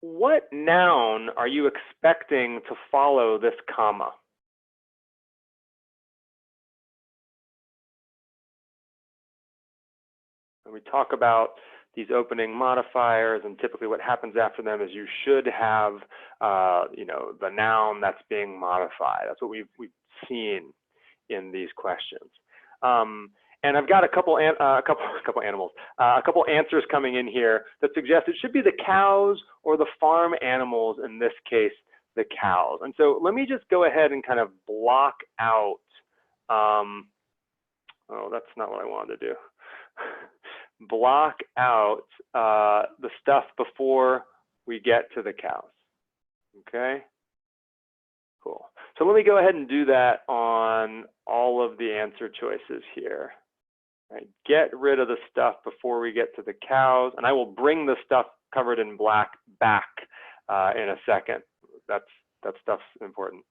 what noun are you expecting to follow this comma? When we talk about these opening modifiers, and typically what happens after them is you should have, the noun that's being modified. That's what we've seen in these questions. And I've got a couple answers coming in here that suggest it should be the cows or the farm animals, in this case, the cows. And so let me just go ahead and kind of block out, oh, that's not what I wanted to do. Block out the stuff before we get to the cows, okay? Cool. So let me go ahead and do that on all of the answer choices here. Right. Get rid of the stuff before we get to the cows, and I will bring the stuff covered in black back in a second. That stuff's important.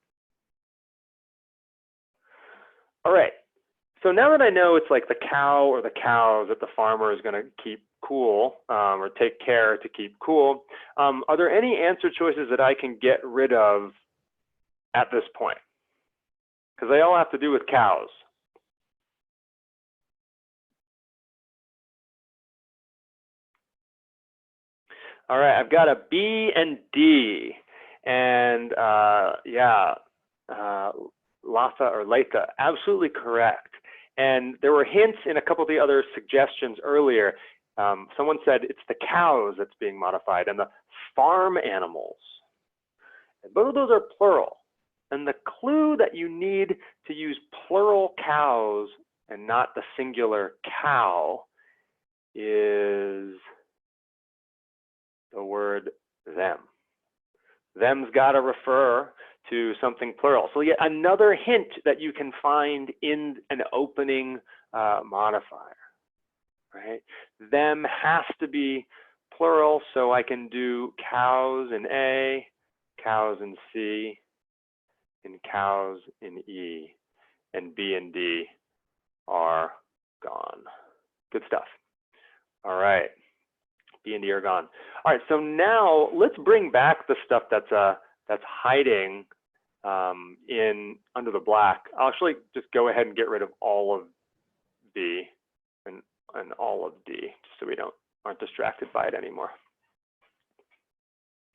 All right. So now that I know it's like the cow or the cows that the farmer is going to keep cool or take care to keep cool, are there any answer choices that I can get rid of at this point? Because they all have to do with cows. All right, I've got a B and D, and Latha or Latha, absolutely correct. And there were hints in a couple of the other suggestions earlier. Someone said it's the cows that's being modified and the farm animals. And both of those are plural. And the clue that you need to use plural cows and not the singular cow is the word them. Them's got to refer to something plural. So yet another hint that you can find in an opening modifier, right? Them has to be plural, so I can do cows in A, cows in C, and cows in E, and B and D are gone. Good stuff. All right, B and D are gone. All right, so now let's bring back the stuff that's hiding in under the black. I'll actually just go ahead and get rid of all of B and all of D, just so we aren't distracted by it anymore.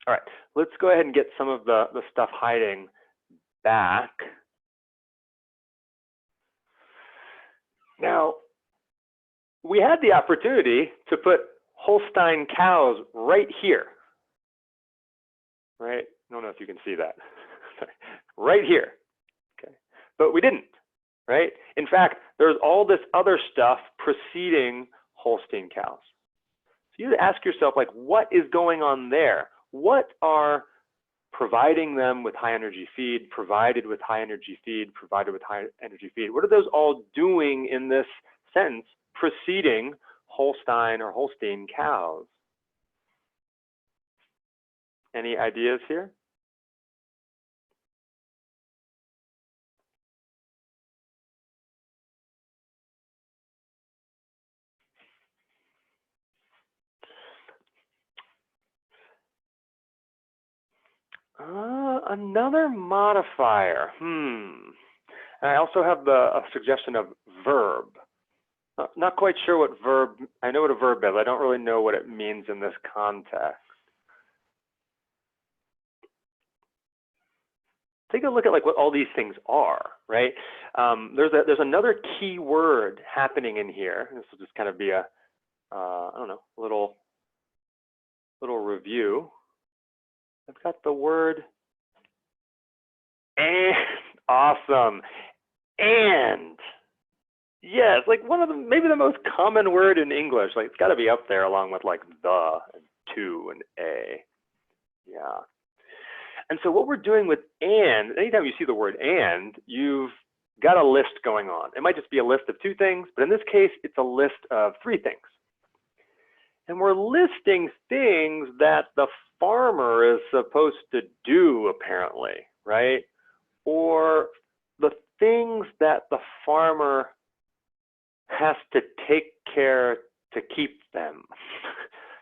All right, let's go ahead and get some of the stuff hiding back. Now, we had the opportunity to put Holstein cows right here, right? I don't know if you can see that, right here, okay? But we didn't, right? In fact, there's all this other stuff preceding Holstein cows. So you ask yourself, like, what is going on there? What are providing them with high energy feed, provided with high energy feed, provided with high energy feed? What are those all doing in this sentence preceding Holstein or Holstein cows? Any ideas here? Another modifier. And I also have a suggestion of verb. Not quite sure what verb, I know what a verb is. I don't really know what it means in this context. Take a look at like what all these things are, right? There's another key word happening in here. This will just kind of be a, I don't know, little review. I've got the word and. Awesome. And. Yes, like one of the, maybe the most common word in English. Like it's got to be up there along with like the and to and a. Yeah. And so what we're doing with and, anytime you see the word and, you've got a list going on. It might just be a list of two things, but in this case, it's a list of three things. And we're listing things that the farmer is supposed to do, apparently, right? Or the things that the farmer has to take care to keep them.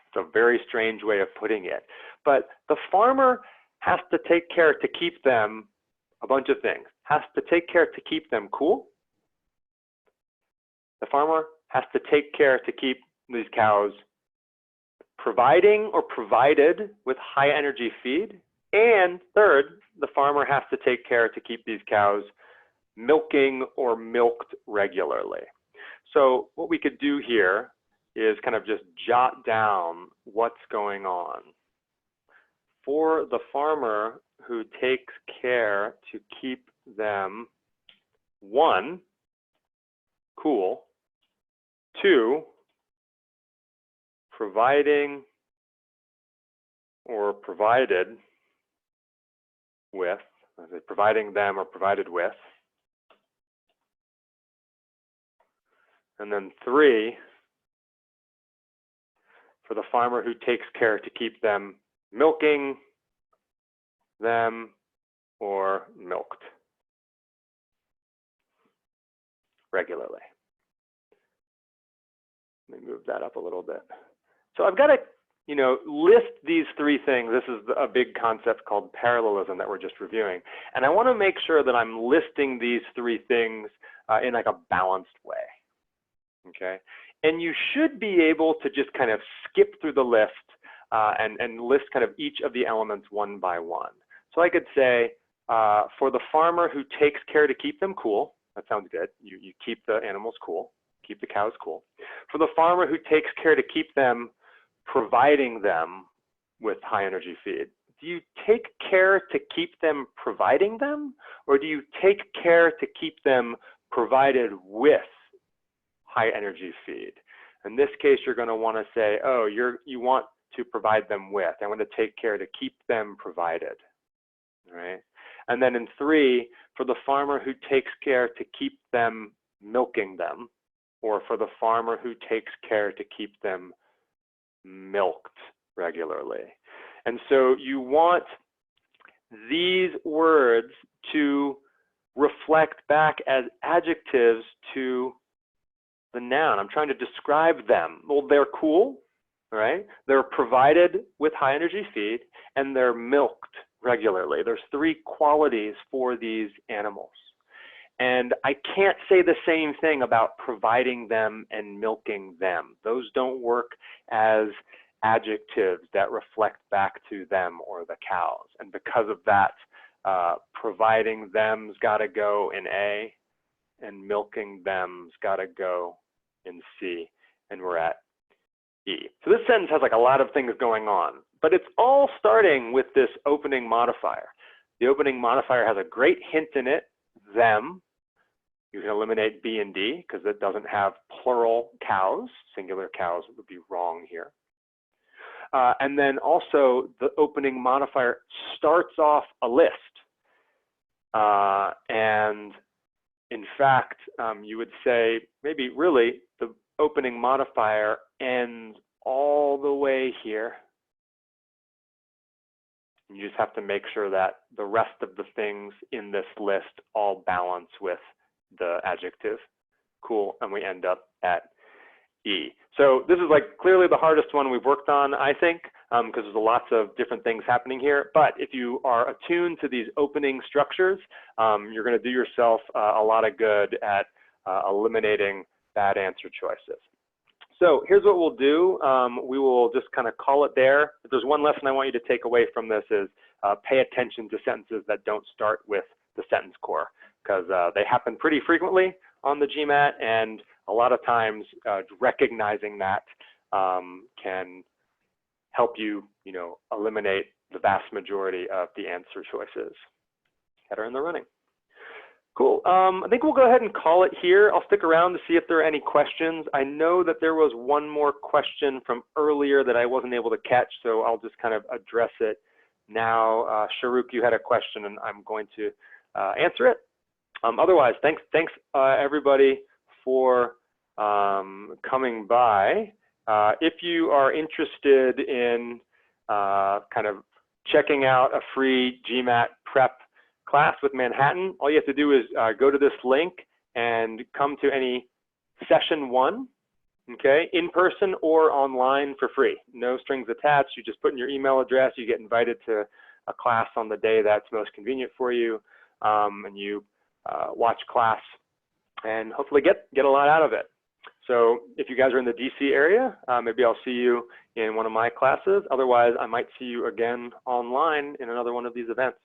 It's a very strange way of putting it. But the farmer has to take care to keep them a bunch of things. Has to take care to keep them cool. The farmer has to take care to keep these cows providing or provided with high energy feed. And third, the farmer has to take care to keep these cows milking or milked regularly. So what we could do here is kind of just jot down what's going on. For the farmer who takes care to keep them, 1, cool, 2, providing or provided with, providing them or provided with, and then 3, for the farmer who takes care to keep them milking them or milked regularly. Let me move that up a little bit. So I've got to, list these three things. This is a big concept called parallelism that we're just reviewing. And I want to make sure that I'm listing these three things in like a balanced way. Okay. And you should be able to just kind of skip through the list and list kind of each of the elements one by one. So I could say, for the farmer who takes care to keep them cool, that sounds good. You keep the animals cool, keep the cows cool. For the farmer who takes care to keep them, providing them with high energy feed. Do you take care to keep them providing them, or do you take care to keep them provided with high energy feed? In this case, you're going to want to say, oh, you want to provide them with. I want to take care to keep them provided, right? And then in 3, for the farmer who takes care to keep them milking them, or for the farmer who takes care to keep them milked regularly. And so you want these words to reflect back as adjectives to the noun. I'm trying to describe them. Well, they're cool, right? They're provided with high energy feed, and they're milked regularly. There's 3 qualities for these animals. And I can't say the same thing about providing them and milking them. Those don't work as adjectives that reflect back to them or the cows. And because of that, providing them's got to go in A, and milking them's got to go in C, and we're at E. So this sentence has like a lot of things going on, but it's all starting with this opening modifier. The opening modifier has a great hint in it, them. You can eliminate B and D because it doesn't have plural cows. Singular cows would be wrong here. And then also the opening modifier starts off a list. And in fact, you would say maybe really the opening modifier ends all the way here. You just have to make sure that the rest of the things in this list all balance with the adjective. Cool, and we end up at E. So this is like clearly the hardest one we've worked on, I think, because there's lots of different things happening here. But if you are attuned to these opening structures, you're going to do yourself a lot of good at eliminating bad answer choices. So here's what we'll do. We will just kind of call it there. If there's one lesson I want you to take away from this is pay attention to sentences that don't start with the sentence core, because they happen pretty frequently on the GMAT, and a lot of times recognizing that can help you, eliminate the vast majority of the answer choices that are in the running. Cool. I think we'll go ahead and call it here. I'll stick around to see if there are any questions. I know that there was one more question from earlier that I wasn't able to catch, so I'll just kind of address it now. Sharuk, you had a question, and I'm going to answer it. Otherwise, thanks everybody for coming by. If you are interested in kind of checking out a free GMAT prep class with Manhattan, all you have to do is go to this link and come to any session 1, okay, in person or online for free. No strings attached. You just put in your email address. You get invited to a class on the day that's most convenient for you, and you watch class and hopefully get a lot out of it. So if you guys are in the DC area, maybe I'll see you in one of my classes. Otherwise, I might see you again online in another one of these events.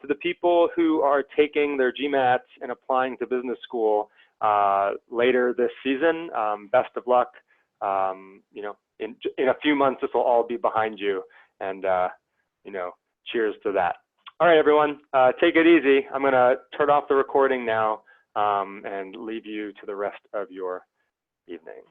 To the people who are taking their GMATs and applying to business school later this season, best of luck. In a few months, this will all be behind you, and cheers to that. All right, everyone, take it easy. I'm going to turn off the recording now and leave you to the rest of your evening.